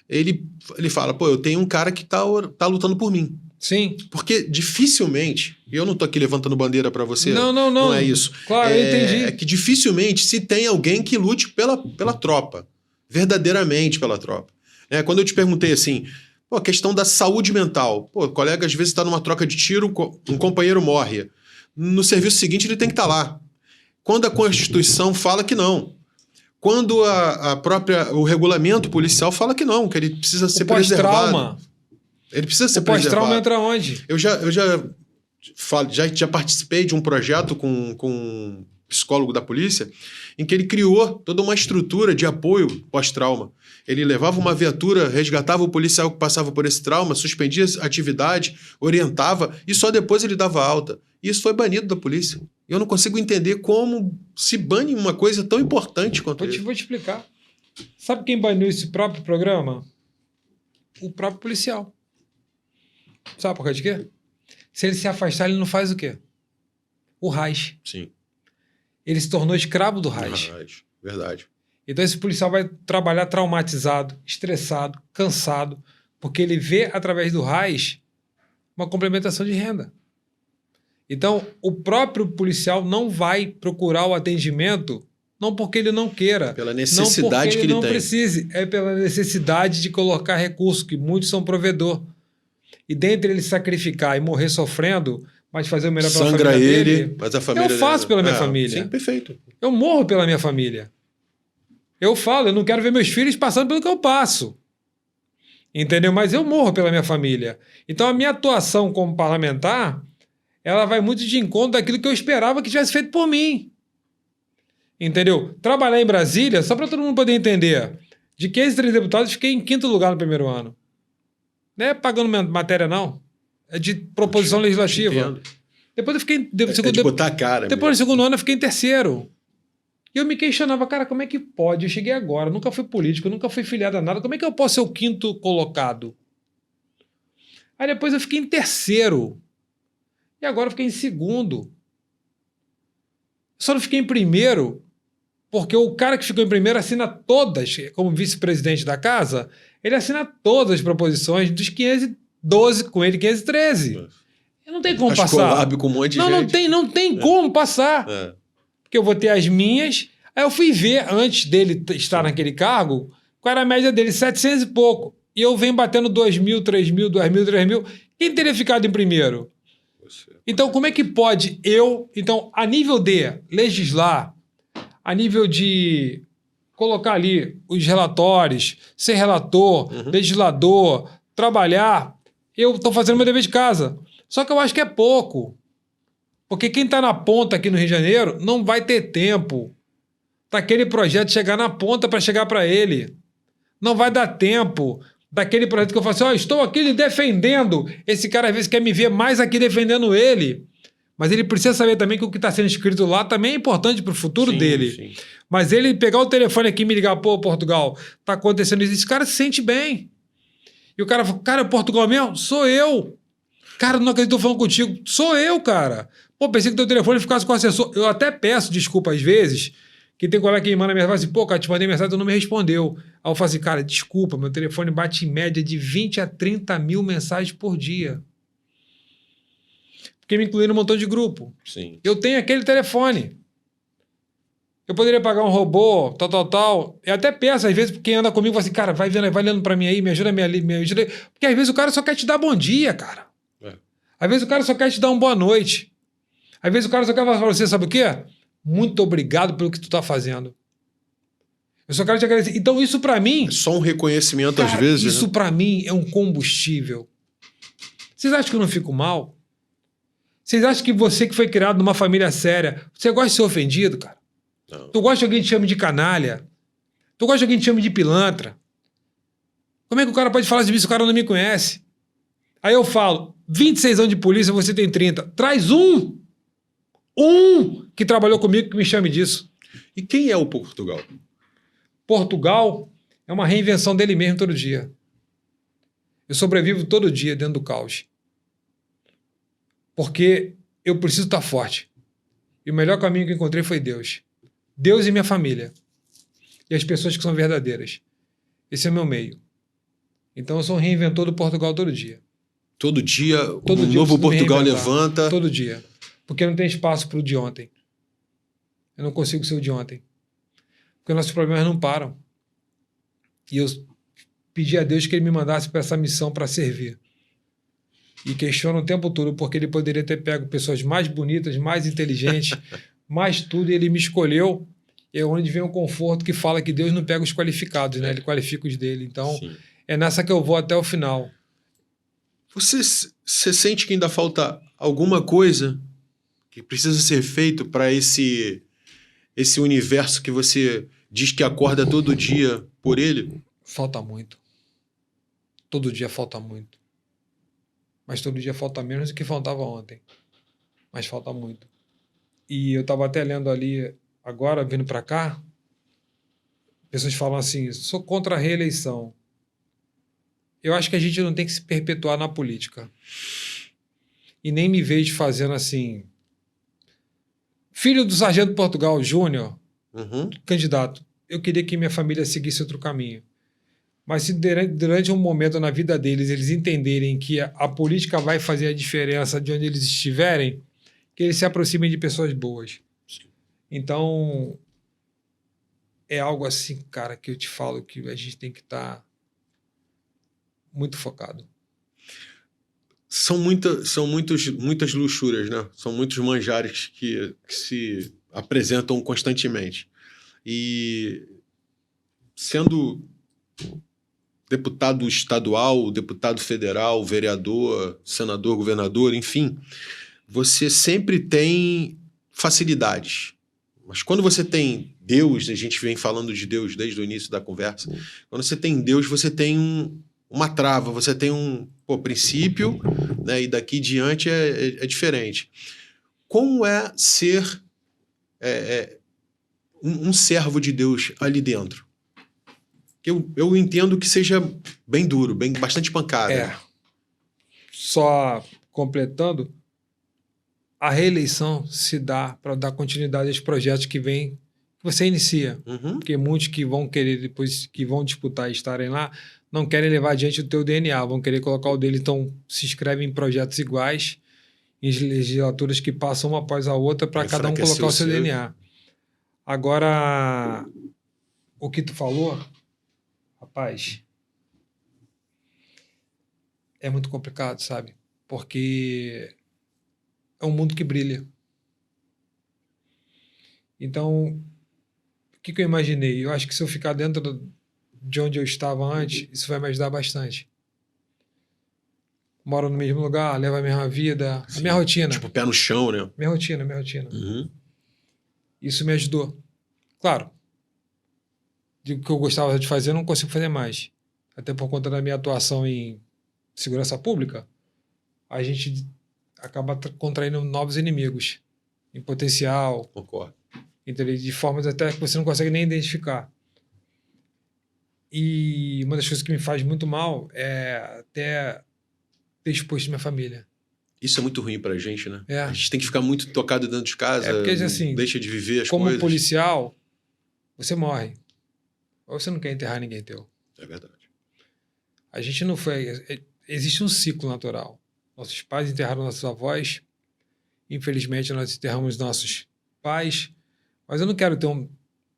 ele fala, pô, eu tenho um cara que tá lutando por mim. Sim. Porque dificilmente, e eu não tô aqui levantando bandeira para você, não é isso. Claro, eu entendi. É que dificilmente se tem alguém que lute pela tropa, verdadeiramente pela tropa. Quando eu te perguntei assim, pô, a questão da saúde mental, pô, o colega às vezes está numa troca de tiro, um companheiro morre. No serviço seguinte ele tem que estar lá. Quando a Constituição fala que não. Quando o regulamento policial fala que não, que ele precisa ser preservado. Ele precisa ser preservado. O pós-trauma entra onde? Eu já participei de um projeto com um psicólogo da polícia, em que ele criou toda uma estrutura de apoio pós-trauma. Ele levava uma viatura, resgatava o policial que passava por esse trauma, suspendia a atividade, orientava, e só depois ele dava alta. E isso foi banido da polícia. Eu não consigo entender como se bane uma coisa tão importante quanto isso. Vou te explicar. Sabe quem baniu esse próprio programa? O próprio policial. Sabe por causa de quê? Se ele se afastar, ele não faz o quê? O RAIS. Sim. Ele se tornou escravo do RAIS. Verdade. Então esse policial vai trabalhar traumatizado, estressado, cansado, porque ele vê através do RAIS uma complementação de renda. Então o próprio policial não vai procurar o atendimento não porque ele não queira. Pela necessidade que ele tem. Não precise. É pela necessidade de colocar recurso, que muitos são provedor. E dentre ele sacrificar e morrer sofrendo, mas fazer o melhor pela família dele. Sangra ele, mas a família eu faço pela minha família. Sim, perfeito. Eu morro pela minha família. Eu falo, eu não quero ver meus filhos passando pelo que eu passo. Entendeu? Mas eu morro pela minha família. Então a minha atuação como parlamentar, ela vai muito de encontro daquilo que eu esperava que tivesse feito por mim. Entendeu? Trabalhar em Brasília, só para todo mundo poder entender, de 503 deputados, fiquei em 5º lugar no primeiro ano. Não é pagando matéria, não. É de proposição legislativa. Entendo. Depois eu fiquei... de botar a cara. Depois no 2º ano eu fiquei em 3º. E eu me questionava, cara, como é que pode? Eu cheguei agora, nunca fui político, nunca fui filiado a nada. Como é que eu posso ser o 5º colocado? Aí depois eu fiquei em 3º. E agora eu fiquei em 2º. Só não fiquei em 1º porque o cara que ficou em 1º assina todas, como vice-presidente da casa, Ele assina todas as proposições dos 512, com ele 513. Não tem como passar. Collab com um monte de gente. Não tem como passar. Porque eu vou ter as minhas. Aí eu fui ver, antes dele estar naquele cargo, qual era a média dele, 700 e pouco. E eu venho batendo 2.000, 3.000, 2.000, 3.000. Quem teria ficado em primeiro? Então, como é que pode Então, a nível de legislar, a nível de colocar ali os relatórios, ser relator, legislador, trabalhar, eu estou fazendo meu dever de casa. Só que eu acho que é pouco. Porque quem está na ponta aqui no Rio de Janeiro não vai ter tempo para aquele projeto chegar na ponta para chegar para ele. Não vai dar tempo daquele projeto que eu falo assim, estou aqui lhe defendendo. Esse cara às vezes quer me ver mais aqui defendendo ele. Mas ele precisa saber também que o que está sendo escrito lá também é importante para o futuro dele. Sim. Mas ele pegar o telefone aqui e me ligar, Portugal, está acontecendo isso. Esse cara se sente bem. E o cara fala, cara, Portugal mesmo? Sou eu. Cara, não acredito que estou falando contigo. Sou eu, cara. Pensei que teu telefone ficasse com o assessor. Eu até peço desculpa às vezes, que tem colega que me manda mensagem assim, cara, te mandei mensagem, tu não me respondeu. Aí eu falo assim, cara, desculpa, meu telefone bate em média de 20 a 30 mil mensagens por dia. Porque me incluí num montão de grupo. Sim. Eu tenho aquele telefone. Eu poderia pagar um robô, tal. Eu até peço, às vezes, quem anda comigo, fala assim, cara, vai lendo pra mim aí, me ajuda. Porque às vezes o cara só quer te dar bom dia, cara. Às vezes o cara só quer te dar uma boa noite. Às vezes o cara só quer falar pra você, sabe o quê? Muito obrigado pelo que tu tá fazendo. Eu só quero te agradecer. Então isso pra mim... É só um reconhecimento cara, às vezes, isso pra mim é um combustível. Vocês acham que eu não fico mal? Vocês acham que você que foi criado numa família séria, você gosta de ser ofendido, cara? Não. Tu gosta de alguém que te chame de canalha? Tu gosta de alguém que te chame de pilantra? Como é que o cara pode falar de mim se o cara não me conhece? Aí eu falo, 26 anos de polícia, você tem 30. Traz um que trabalhou comigo que me chame disso. E quem é o Portugal? Portugal é uma reinvenção dele mesmo todo dia. Eu sobrevivo todo dia dentro do caos. Porque eu preciso estar forte. E o melhor caminho que encontrei foi Deus. Deus e minha família. E as pessoas que são verdadeiras. Esse é o meu meio. Então eu sou um reinventor do Portugal todo dia. Todo dia novo Portugal levanta. Todo dia. Porque não tem espaço para o de ontem. Eu não consigo ser o de ontem. Porque nossos problemas não param. E eu pedi a Deus que Ele me mandasse para essa missão para servir. E questiono o tempo todo porque Ele poderia ter pego pessoas mais bonitas, mais inteligentes, mais tudo, e Ele me escolheu. É onde vem o conforto que fala que Deus não pega os qualificados, né? Ele qualifica os dele. Então, é nessa que eu vou até o final. Você sente que ainda falta alguma coisa que precisa ser feito para esse universo que você diz que acorda todo dia por ele? Falta muito. Todo dia falta muito. Mas todo dia falta menos do que faltava ontem. Mas falta muito. E eu estava até lendo ali, agora, vindo para cá, pessoas falam assim, sou contra a reeleição. Eu acho que a gente não tem que se perpetuar na política. E nem me vejo fazendo assim... Filho do Sargento Portugal Júnior, candidato, eu queria que minha família seguisse outro caminho. Mas se durante um momento na vida deles eles entenderem que a política vai fazer a diferença de onde eles estiverem, que eles se aproximem de pessoas boas. Sim. Então, é algo assim, cara, que eu te falo que a gente tem que estar muito focado. São muitas luxúrias, né? São muitos manjares que se apresentam constantemente. E sendo deputado estadual, deputado federal, vereador, senador, governador, enfim, você sempre tem facilidades. Mas quando você tem Deus, a gente vem falando de Deus desde o início da conversa, quando você tem Deus, você tem uma trava, você tem um princípio, né, e daqui diante é diferente. Como é ser um servo de Deus ali dentro? Eu entendo que seja bem duro, bastante pancada. Só completando, a reeleição se dá para dar continuidade aos projetos que que você inicia. Uhum. Porque muitos que vão querer depois, que vão disputar e estarem lá, não querem levar adiante o teu DNA, vão querer colocar o dele, então se inscrevem em projetos iguais, em legislaturas que passam uma após a outra para cada um colocar o seu DNA. Agora, o que tu falou, rapaz, é muito complicado, sabe? Porque é um mundo que brilha. Então, o que eu imaginei? Eu acho que se eu ficar dentro de onde eu estava antes, isso vai me ajudar bastante. Moro no mesmo lugar, levo a mesma vida, Sim. a minha rotina. Tipo, pé no chão, né? Minha rotina. Uhum. Isso me ajudou. Claro, o que eu gostava de fazer, eu não consigo fazer mais. Até por conta da minha atuação em segurança pública, a gente acaba contraindo novos inimigos em potencial. Concordo. Entendeu? De formas até que você não consegue nem identificar. E uma das coisas que me faz muito mal é até ter exposto minha família. Isso é muito ruim pra gente, né? É. A gente tem que ficar muito tocado dentro de casa, porque, assim, deixa de viver as como coisas. policial, você morre. Ou você não quer enterrar ninguém teu. É verdade. A gente não foi... Existe um ciclo natural. Nossos pais enterraram nossos avós. Infelizmente, nós enterramos nossos pais. Mas eu não quero ter O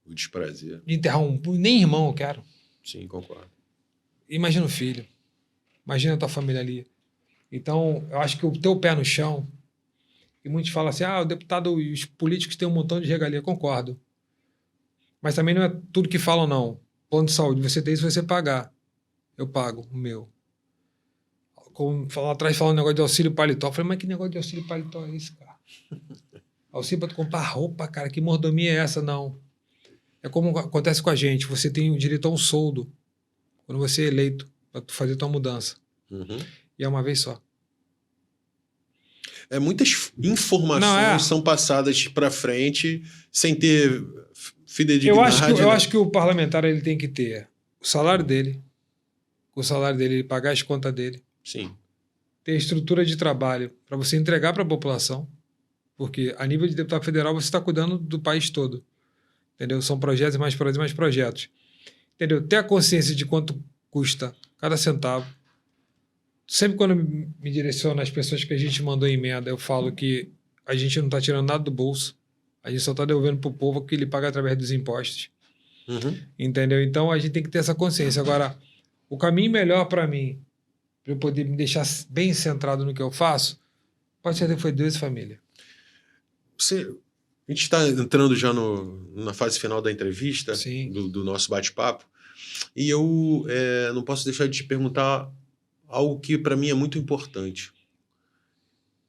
desprazer. enterrar nem irmão eu quero. Sim, concordo. Imagina o filho. Imagina a tua família ali. Então, eu acho que o teu pé no chão... E muitos falam assim, o deputado e os políticos têm um montão de regalia. Concordo. Mas também não é tudo que falam, não. Plano de saúde, você tem se você pagar. Eu pago o meu. Como lá atrás falando um negócio de auxílio paletó. Eu falei, mas que negócio de auxílio paletó é esse, cara? Auxílio para tu comprar roupa, cara. Que mordomia é essa? Não. É como acontece com a gente. Você tem o direito a um soldo quando você é eleito para tu fazer tua mudança. Uhum. E é uma vez só. Muitas informações são passadas para frente sem ter fidedignidade. Eu acho que o parlamentar ele tem que ter o salário dele, ele pagar as contas dele. Sim. Ter estrutura de trabalho para você entregar para a população, porque a nível de deputado federal você está cuidando do país todo. Entendeu? São projetos e mais projetos e mais projetos. Entendeu? Ter a consciência de quanto custa cada centavo. Sempre quando me direciono às pessoas que a gente mandou emenda, eu falo que a gente não está tirando nada do bolso. A gente só está devolvendo para o povo o que ele paga através dos impostos. Uhum. Entendeu? Então a gente tem que ter essa consciência. Agora, o caminho melhor para mim, para eu poder me deixar bem centrado no que eu faço, pode ser que foi Deus e família. A gente está entrando já na fase final da entrevista, do nosso bate-papo, e eu não posso deixar de te perguntar algo que para mim é muito importante.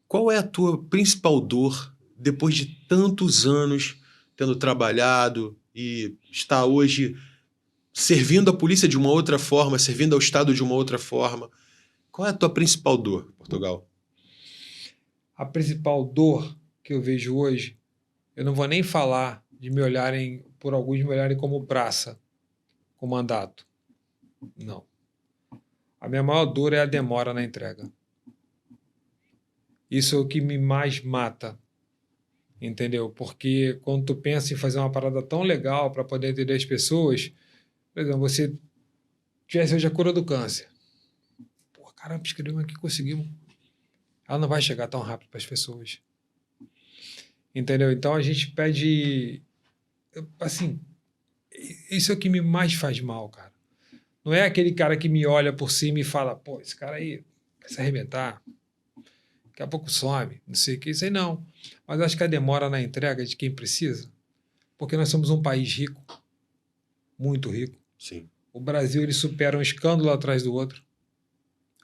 Qual é a tua principal dor depois de tantos anos tendo trabalhado e estar hoje servindo a polícia de uma outra forma, servindo ao Estado de uma outra forma? Qual é a tua principal dor, Portugal? A principal dor que eu vejo hoje, eu não vou nem falar de alguns me olharem como praça, com mandato. Não. A minha maior dor é a demora na entrega. Isso é o que me mais mata. Entendeu? Porque quando tu pensa em fazer uma parada tão legal para poder atender as pessoas, por exemplo, você tivesse hoje a cura do câncer. Pô, caramba, escrevemos aqui, conseguimos. Ela não vai chegar tão rápido para as pessoas. Entendeu? Então a gente pede... Assim, isso é o que me mais faz mal, cara. Não é aquele cara que me olha por cima e fala, pô, esse cara aí vai se arrebentar, daqui a pouco some, não sei o que, isso aí não. Mas acho que a demora na entrega de quem precisa, porque nós somos um país rico, muito rico. Sim. O Brasil, ele supera um escândalo atrás do outro.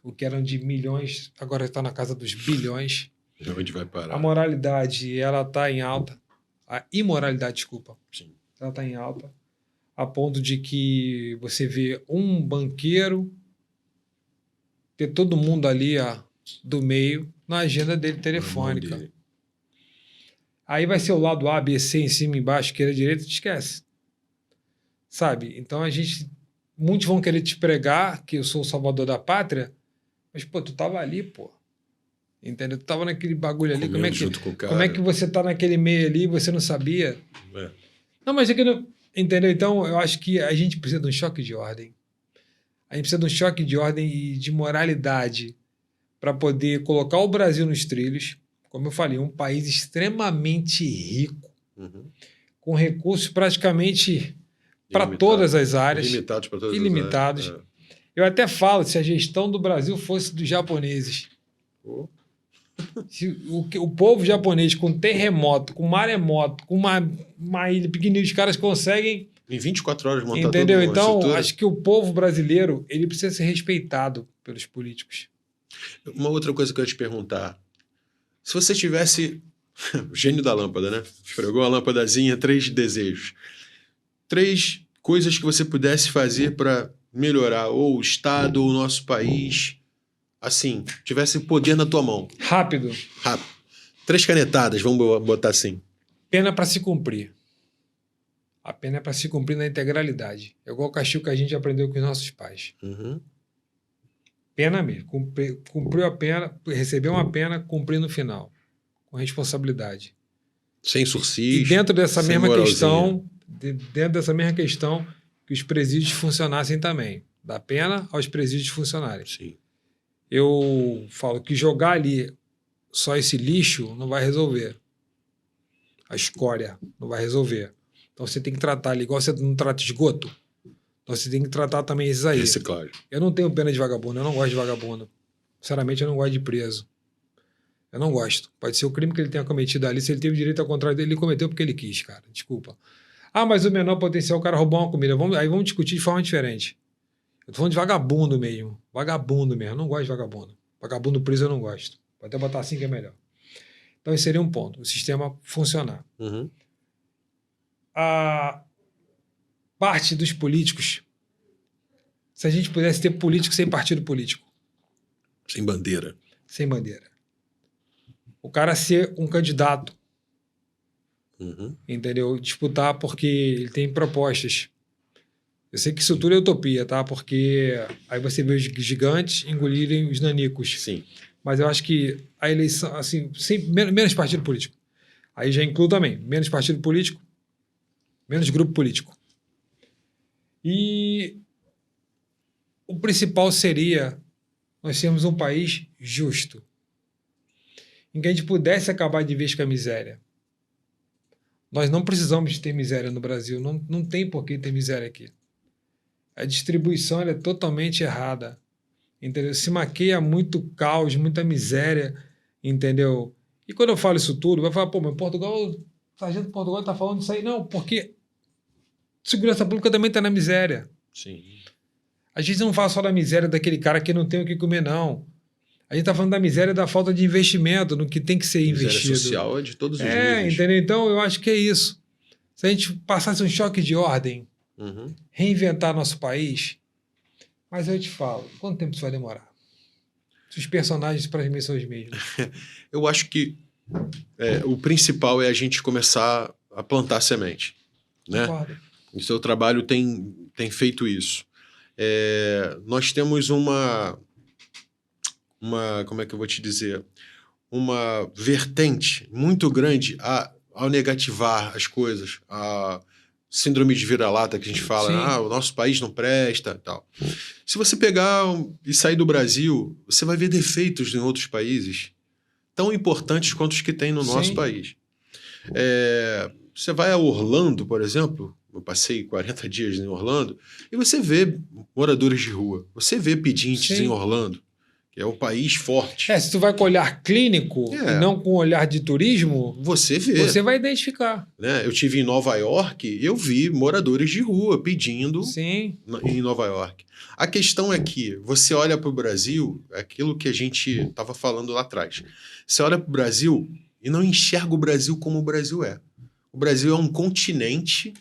O que eram de milhões, agora está na casa dos bilhões. Onde vai parar? A moralidade, ela está em alta. A imoralidade, desculpa. Sim. Ela está em alta. A ponto de que você vê um banqueiro ter todo mundo ali do meio na agenda dele telefônica. Aí vai ser o lado A, B, C, em cima, embaixo, esquerda, direita, te esquece. Sabe? Então muitos vão querer te pregar que eu sou o salvador da pátria, mas, pô, tu tava ali, pô. Entendeu? Tu tava naquele bagulho ali. Como é que você tá naquele meio ali e você não sabia? Não, mas é que não... Entendeu? Então, eu acho que a gente precisa de um choque de ordem. A gente precisa de um choque de ordem e de moralidade para poder colocar o Brasil nos trilhos. Como eu falei, um país extremamente rico, com recursos praticamente para todas as áreas. Ilimitados para todas ilimitados. as áreas. Eu até falo, se a gestão do Brasil fosse dos japoneses, se o povo japonês com terremoto, com maremoto, com uma ilha pequenininha, os caras conseguem... Em 24 horas montar entendeu? tudo. Então, acho que o povo brasileiro ele precisa ser respeitado pelos políticos. Uma outra coisa que eu ia te perguntar. Se você tivesse... o gênio da lâmpada, né? Esfregou a lâmpadazinha, 3 desejos. 3 coisas que você pudesse fazer para melhorar ou o Estado ou o nosso país. Assim, tivesse poder na tua mão. Rápido. 3 canetadas, vamos botar assim. Pena para se cumprir. A pena é para se cumprir na integralidade. É igual o castigo que a gente aprendeu com os nossos pais. Pena mesmo. Cumpriu a pena, recebeu uma pena, cumprir no final. Com responsabilidade. Sem sursis. E dentro dessa mesma moralzinha. questão, que os presídios funcionassem também. Da pena aos presídios funcionarem. Sim. Eu falo que jogar ali só esse lixo não vai resolver. A escória não vai resolver. Então você tem que tratar ali, igual você não trata esgoto. Então você tem que tratar também esses aí. Reciclagem. Eu não tenho pena de vagabundo, eu não gosto de vagabundo. Sinceramente, eu não gosto de preso. Eu não gosto. Pode ser o crime que ele tenha cometido ali. Se ele teve direito ao contrário dele, ele cometeu porque ele quis, cara. Desculpa. Ah, mas o menor potencial, o cara roubou uma comida. Aí vamos discutir de forma diferente. Eu tô falando de vagabundo mesmo. Vagabundo mesmo. Eu não gosto de vagabundo. Vagabundo preso eu não gosto. Pode até botar assim que é melhor. Então esse seria um ponto. O sistema funcionar. A parte dos políticos, se a gente pudesse ter político sem partido político. Sem bandeira. Sem bandeira. O cara ser um candidato. Entendeu? Disputar porque ele tem propostas. Eu sei que isso tudo é utopia, tá? Porque aí você vê os gigantes engolirem os nanicos. Sim. Mas eu acho que a eleição, assim, menos partido político. Aí já incluo também menos partido político, menos grupo político. E o principal seria nós termos um país justo, em que a gente pudesse acabar de vez com a miséria. Nós não precisamos ter miséria no Brasil, não tem por que ter miséria aqui. A distribuição ela é totalmente errada, entendeu? Se maqueia muito caos, muita miséria, entendeu? E quando eu falo isso tudo, vai falar, pô, mas Portugal, o sargento de Portugal está falando isso aí. Não, porque segurança pública também está na miséria. Sim. A gente não fala só da miséria daquele cara que não tem o que comer, não. A gente está falando da miséria da falta de investimento, no que tem que ser investido. Miséria social é de todos os níveis. Entendeu? Então, eu acho que é isso. Se a gente passasse um choque de ordem, reinventar nosso país, mas eu te falo, quanto tempo isso vai demorar? Se os personagens para mim são os mesmos. Eu acho que o principal é a gente começar a plantar semente. Né? O seu trabalho tem feito isso. Nós temos uma como é que eu vou te dizer? Uma vertente muito grande ao negativar as coisas, a síndrome de vira-lata que a gente fala, o nosso país não presta e tal. Se você pegar e sair do Brasil, você vai ver defeitos em outros países tão importantes quanto os que tem no nosso país. Você vai a Orlando, por exemplo, eu passei 40 dias em Orlando, e você vê moradores de rua, você vê pedintes em Orlando, que é um país forte. Se tu vai com olhar clínico e não com olhar de turismo, você vê. Você vai identificar. Né? Eu estive em Nova York e eu vi moradores de rua pedindo em Nova York. A questão é que você olha para o Brasil, aquilo que a gente estava falando lá atrás. Você olha para o Brasil e não enxerga o Brasil como o Brasil é. O Brasil é um continente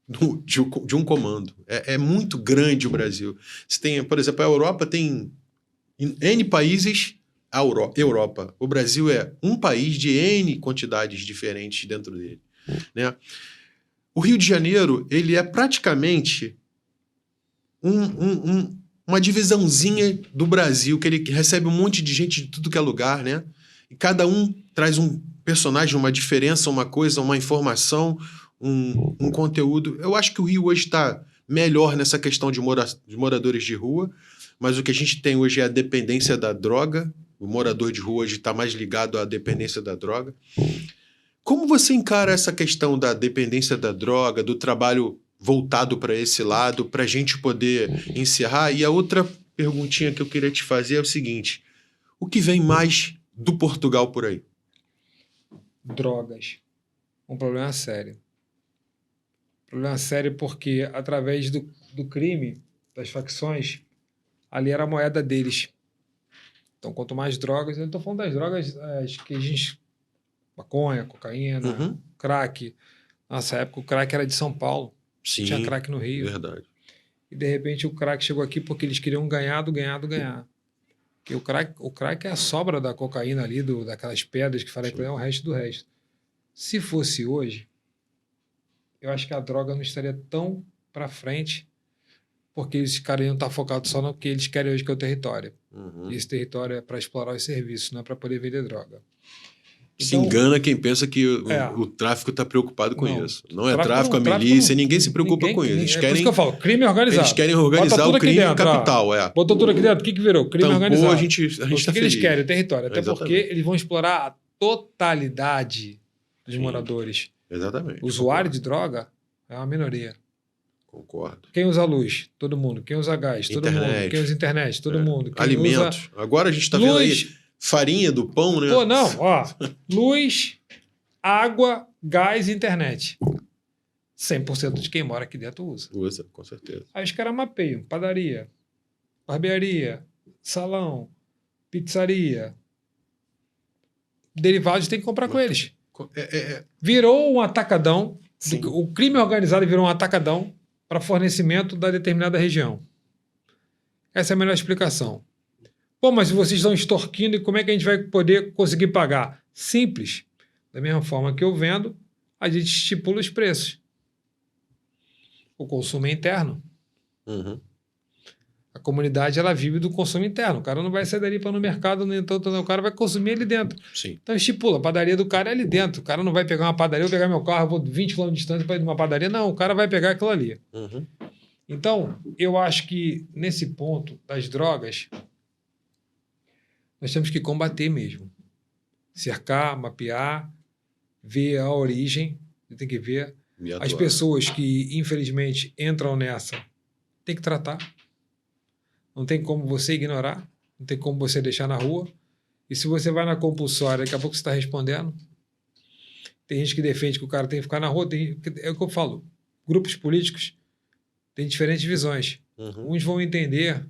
de um comando. É muito grande o Brasil. Você tem, por exemplo, a Europa tem N países, a Europa. O Brasil é um país de N quantidades diferentes dentro dele. Né? O Rio de Janeiro, ele é praticamente uma divisãozinha do Brasil, que ele recebe um monte de gente de tudo que é lugar, né? E cada um traz personagem, uma diferença, uma coisa, uma informação, um conteúdo. Eu acho que o Rio hoje está melhor nessa questão de moradores de rua, mas o que a gente tem hoje é a dependência da droga. O morador de rua hoje está mais ligado à dependência da droga. Como você encara essa questão da dependência da droga, do trabalho voltado para esse lado, para a gente poder encerrar? E a outra perguntinha que eu queria te fazer é o seguinte: o que vem mais do Portugal por aí? Drogas. Um problema sério. Problema sério porque, através do crime, das facções, ali era a moeda deles. Então, quanto mais drogas... Eu não estou falando das drogas que a gente... Maconha, cocaína, crack. Nossa época, o crack era de São Paulo. Sim, tinha crack no Rio. Verdade. E, de repente, o crack chegou aqui porque eles queriam ganhar. Porque o crack é a sobra da cocaína ali, daquelas pedras que falei que é o resto do resto. Se fosse hoje, eu acho que a droga não estaria tão para frente, porque esses caras iam estar focados só no que eles querem hoje, que é o território. E esse território é para explorar os serviços, não é para poder vender droga. Se engana quem pensa que o tráfico está preocupado com isso. Não é tráfico, a milícia, ninguém se preocupa com isso. Eles querem, por isso que eu falo, crime organizado. Eles querem organizar o crime dentro, capital. Botou tudo aqui dentro, o que virou? Crime organizado. A gente o que eles querem? O território. Até porque eles vão explorar a totalidade dos moradores. Exatamente. O usuário de droga é uma minoria. Concordo. Quem usa luz? Todo mundo. Quem usa gás? Todo mundo. Quem usa internet? Todo mundo. Quem alimentos. Agora a gente está vendo aí farinha do pão, né? Pô, não. Ó, luz, água, gás e internet. 100% de quem mora aqui dentro usa. Usa, com certeza. Aí os caras mapeiam. Padaria, barbearia, salão, pizzaria. Derivados tem que comprar com eles. Virou um atacadão. O crime organizado virou um atacadão para fornecimento da determinada região. Essa é a melhor explicação. Pô, mas se vocês estão extorquindo, e como é que a gente vai poder conseguir pagar? Simples. Da mesma forma que eu vendo, a gente estipula os preços. O consumo é interno. A comunidade, ela vive do consumo interno. O cara não vai sair dali para ir no mercado, nem tanto, o cara vai consumir ali dentro. Sim. Então estipula, a padaria do cara é ali dentro. O cara não vai pegar uma padaria, eu vou pegar meu carro, vou 20 km de distância para ir numa padaria. Não, o cara vai pegar aquilo ali. Então, eu acho que nesse ponto das drogas, nós temos que combater mesmo. Cercar, mapear, ver a origem, tem que ver. As pessoas que, infelizmente, entram nessa, tem que tratar. Não tem como você ignorar, não tem como você deixar na rua. E se você vai na compulsória, daqui a pouco você está respondendo. Tem gente que defende que o cara tem que ficar na rua. É o que eu falo. Grupos políticos têm diferentes visões. Uns vão entender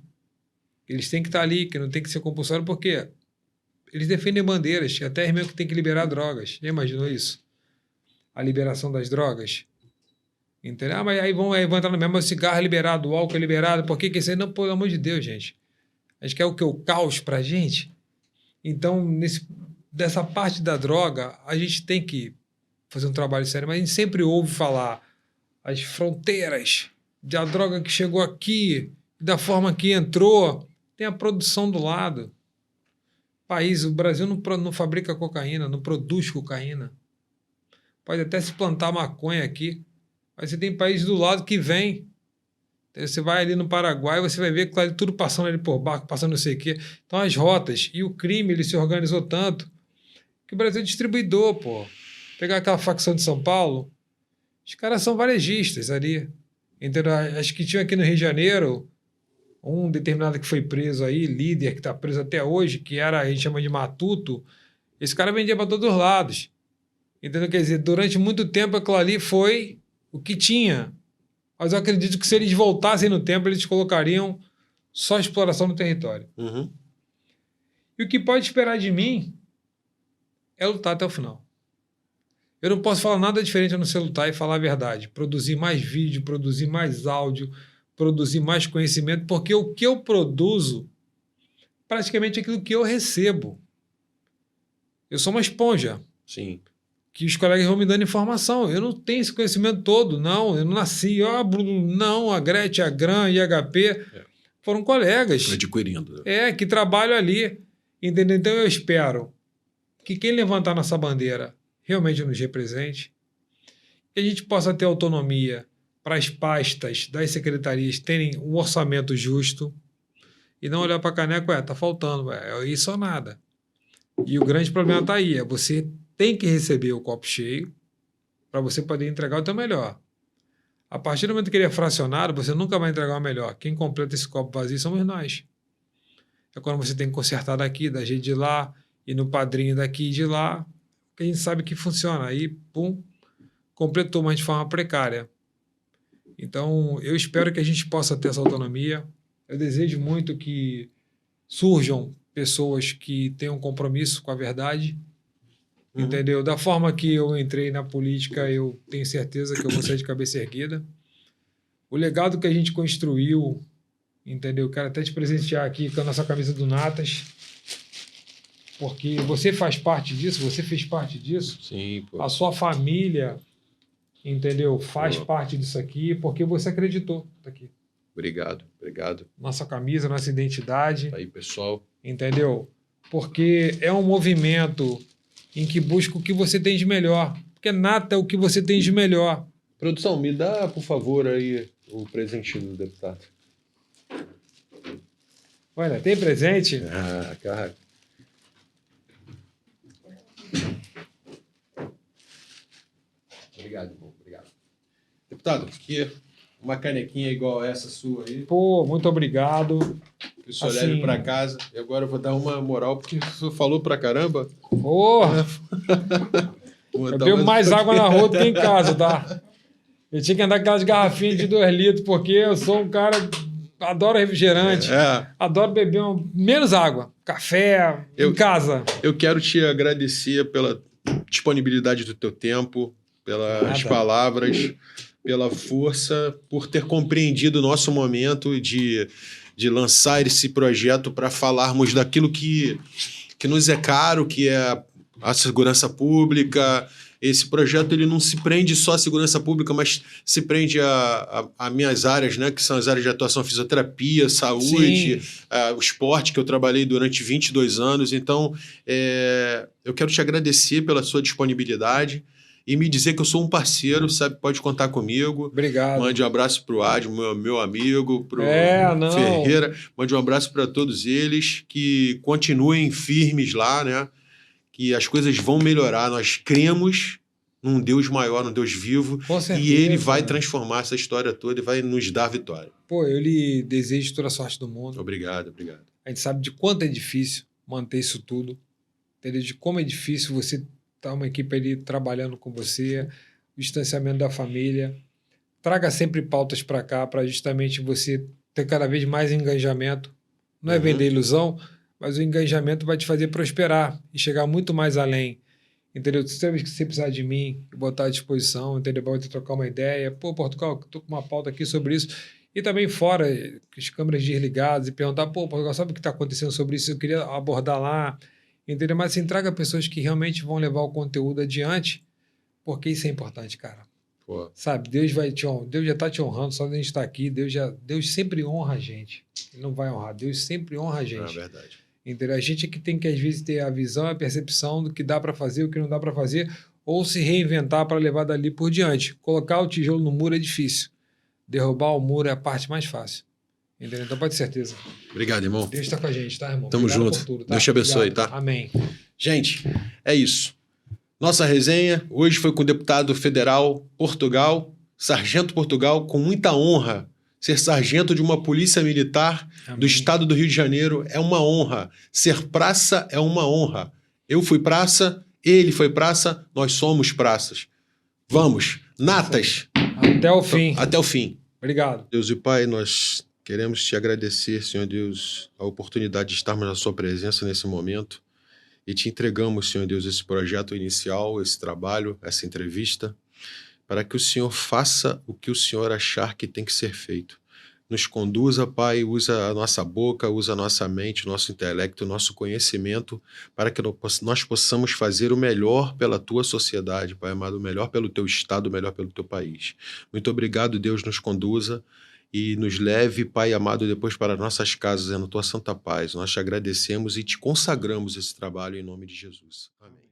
que eles têm que estar ali, que não tem que ser compulsório, porque eles defendem bandeiras, que até mesmo que tem que liberar drogas. Já imaginou isso? A liberação das drogas? Entendeu? Ah, mas aí vão entrar no mesmo, o cigarro é liberado, o álcool é liberado, por que isso aí? Não, pelo amor de Deus, gente. A gente quer o que? O caos pra gente? Então, dessa parte da droga, a gente tem que fazer um trabalho sério, mas a gente sempre ouve falar as fronteiras da droga que chegou aqui, da forma que entrou, tem a produção do lado. O Brasil não fabrica cocaína, não produz cocaína. Pode até se plantar maconha aqui, mas você tem países do lado que vem. Você vai ali no Paraguai, você vai ver que tudo passando ali por barco, passando não sei o quê. Então as rotas e o crime, ele se organizou tanto que o Brasil é distribuidor, pô. Pegar aquela facção de São Paulo, os caras são varejistas ali. Entendeu? Acho que tinha aqui no Rio de Janeiro um determinado que foi preso aí, líder, que está preso até hoje, que era, a gente chama de matuto. Esse cara vendia para todos os lados. Entendeu? Quer dizer, durante muito tempo aquilo ali foi o que tinha. Mas eu acredito que se eles voltassem no tempo, eles colocariam só exploração no território. E o que pode esperar de mim é lutar até o final. Eu não posso falar nada diferente a não ser lutar e falar a verdade. Produzir mais vídeo, produzir mais áudio, produzir mais conhecimento, porque o que eu produzo praticamente é aquilo que eu recebo. Eu sou uma esponja. Sim. Que os colegas vão me dando informação. Eu não tenho esse conhecimento todo, não. Eu não nasci. Não, a Gretchen, a Gran e a HP foram colegas. Adquirindo. Que trabalham ali. Entendeu? Então eu espero que quem levantar nossa bandeira realmente nos represente, que a gente possa ter autonomia para as pastas das secretarias terem um orçamento justo e não olhar para a caneca, tá faltando, é isso ou nada. E o grande problema está aí, você tem que receber o copo cheio para você poder entregar o teu melhor. A partir do momento que ele é fracionado, você nunca vai entregar o melhor. Quem completa esse copo vazio somos nós. É quando você tem que consertar daqui, da gente de lá, e no padrinho daqui e de lá, que a gente sabe que funciona. Aí, pum, completou, mas de forma precária. Então, eu espero que a gente possa ter essa autonomia. Eu desejo muito que surjam pessoas que tenham compromisso com a verdade, entendeu? Da forma que eu entrei na política, eu tenho certeza que eu vou sair de cabeça erguida. O legado que a gente construiu, entendeu? Quero até te presentear aqui com a nossa camisa do Natas, porque você faz parte disso, você fez parte disso. Sim, pô. A sua família, entendeu? Faz parte disso aqui, porque você acreditou aqui. Obrigado. Nossa camisa, nossa identidade. Tá aí, pessoal. Entendeu? Porque é um movimento em que busca o que você tem de melhor. Porque nata é o que você tem de melhor. Produção, me dá, por favor, aí o presentinho do deputado. Olha, tem presente? Ah, cara. Obrigado, irmão. Obrigado. Deputado, aqui uma canequinha igual essa sua aí. Pô, muito obrigado. Que o senhor leve para casa. E agora eu vou dar uma moral, porque o senhor falou pra caramba. Porra! Eu bebo mais água na rua do que em casa, tá? Eu tinha que andar com aquelas garrafinhas de 2 litros, porque eu sou um cara adoro refrigerante, adoro beber menos água, café, em casa. Eu quero te agradecer pela disponibilidade do teu tempo, pelas palavras, pela força, por ter compreendido o nosso momento de lançar esse projeto para falarmos daquilo que nos é caro, que é a segurança pública. Esse projeto ele não se prende só à segurança pública, mas se prende a minhas áreas, né, que são as áreas de atuação: fisioterapia, saúde, o esporte, que eu trabalhei durante 22 anos. Então, eu quero te agradecer pela sua disponibilidade e me dizer que eu sou um parceiro, sabe? Pode contar comigo. Obrigado. Mande um abraço para o Adi, meu amigo, para o Ferreira. Mande um abraço para todos eles, que continuem firmes lá, né? Que as coisas vão melhorar. Nós cremos num Deus maior, num Deus vivo, e Ele vai transformar essa história toda e vai nos dar vitória. Pô, eu lhe desejo toda a sorte do mundo. Obrigado. A gente sabe de quanto é difícil manter isso tudo, entendeu? De como é difícil você estar uma equipe ali trabalhando com você, o distanciamento da família. Traga sempre pautas para cá, para justamente você ter cada vez mais engajamento. Não é vender ilusão, mas o engajamento vai te fazer prosperar e chegar muito mais além, entendeu? Sempre que você precisar de mim, botar à disposição, entendeu? Vai te trocar uma ideia. Pô, Portugal, estou com uma pauta aqui sobre isso. E também fora, as câmeras desligadas, e perguntar, pô, Portugal, sabe o que está acontecendo sobre isso? Eu queria abordar lá, entendeu? Mas assim, traga pessoas que realmente vão levar o conteúdo adiante, porque isso é importante, cara. Pô. Sabe, Deus já está te honrando, só de a gente estar aqui, Deus sempre honra a gente. Ele não vai honrar, Deus sempre honra a gente. É verdade. Entendeu? A gente é que tem que, às vezes, ter a visão, a percepção do que dá para fazer, o que não dá para fazer, ou se reinventar para levar dali por diante. Colocar o tijolo no muro é difícil. Derrubar o muro é a parte mais fácil. Entendeu? Então, pode ter certeza. Obrigado, irmão. Deus está com a gente, tá, irmão? Tamo Obrigado junto. por tudo, tá? Deus te abençoe, Obrigado. tá? Amém. Gente, é isso. Nossa resenha hoje foi com o deputado federal Portugal, Sargento Portugal, com muita honra. Ser sargento de uma polícia militar do estado do Rio de Janeiro é uma honra. Ser praça é uma honra. Eu fui praça, ele foi praça, nós somos praças. Vamos, natas. Até o fim. Até o fim. Obrigado. Deus e Pai, nós queremos te agradecer, Senhor Deus, a oportunidade de estarmos na sua presença nesse momento. E te entregamos, Senhor Deus, esse projeto inicial, esse trabalho, essa entrevista, para que o Senhor faça o que o Senhor achar que tem que ser feito. Nos conduza, Pai, usa a nossa boca, usa a nossa mente, nosso intelecto, nosso conhecimento, para que nós possamos fazer o melhor pela Tua sociedade, Pai amado, o melhor pelo Teu estado, o melhor pelo Teu país. Muito obrigado, Deus, nos conduza e nos leve, Pai amado, depois para nossas casas, na tua santa paz. Nós te agradecemos e te consagramos esse trabalho em nome de Jesus. Amém.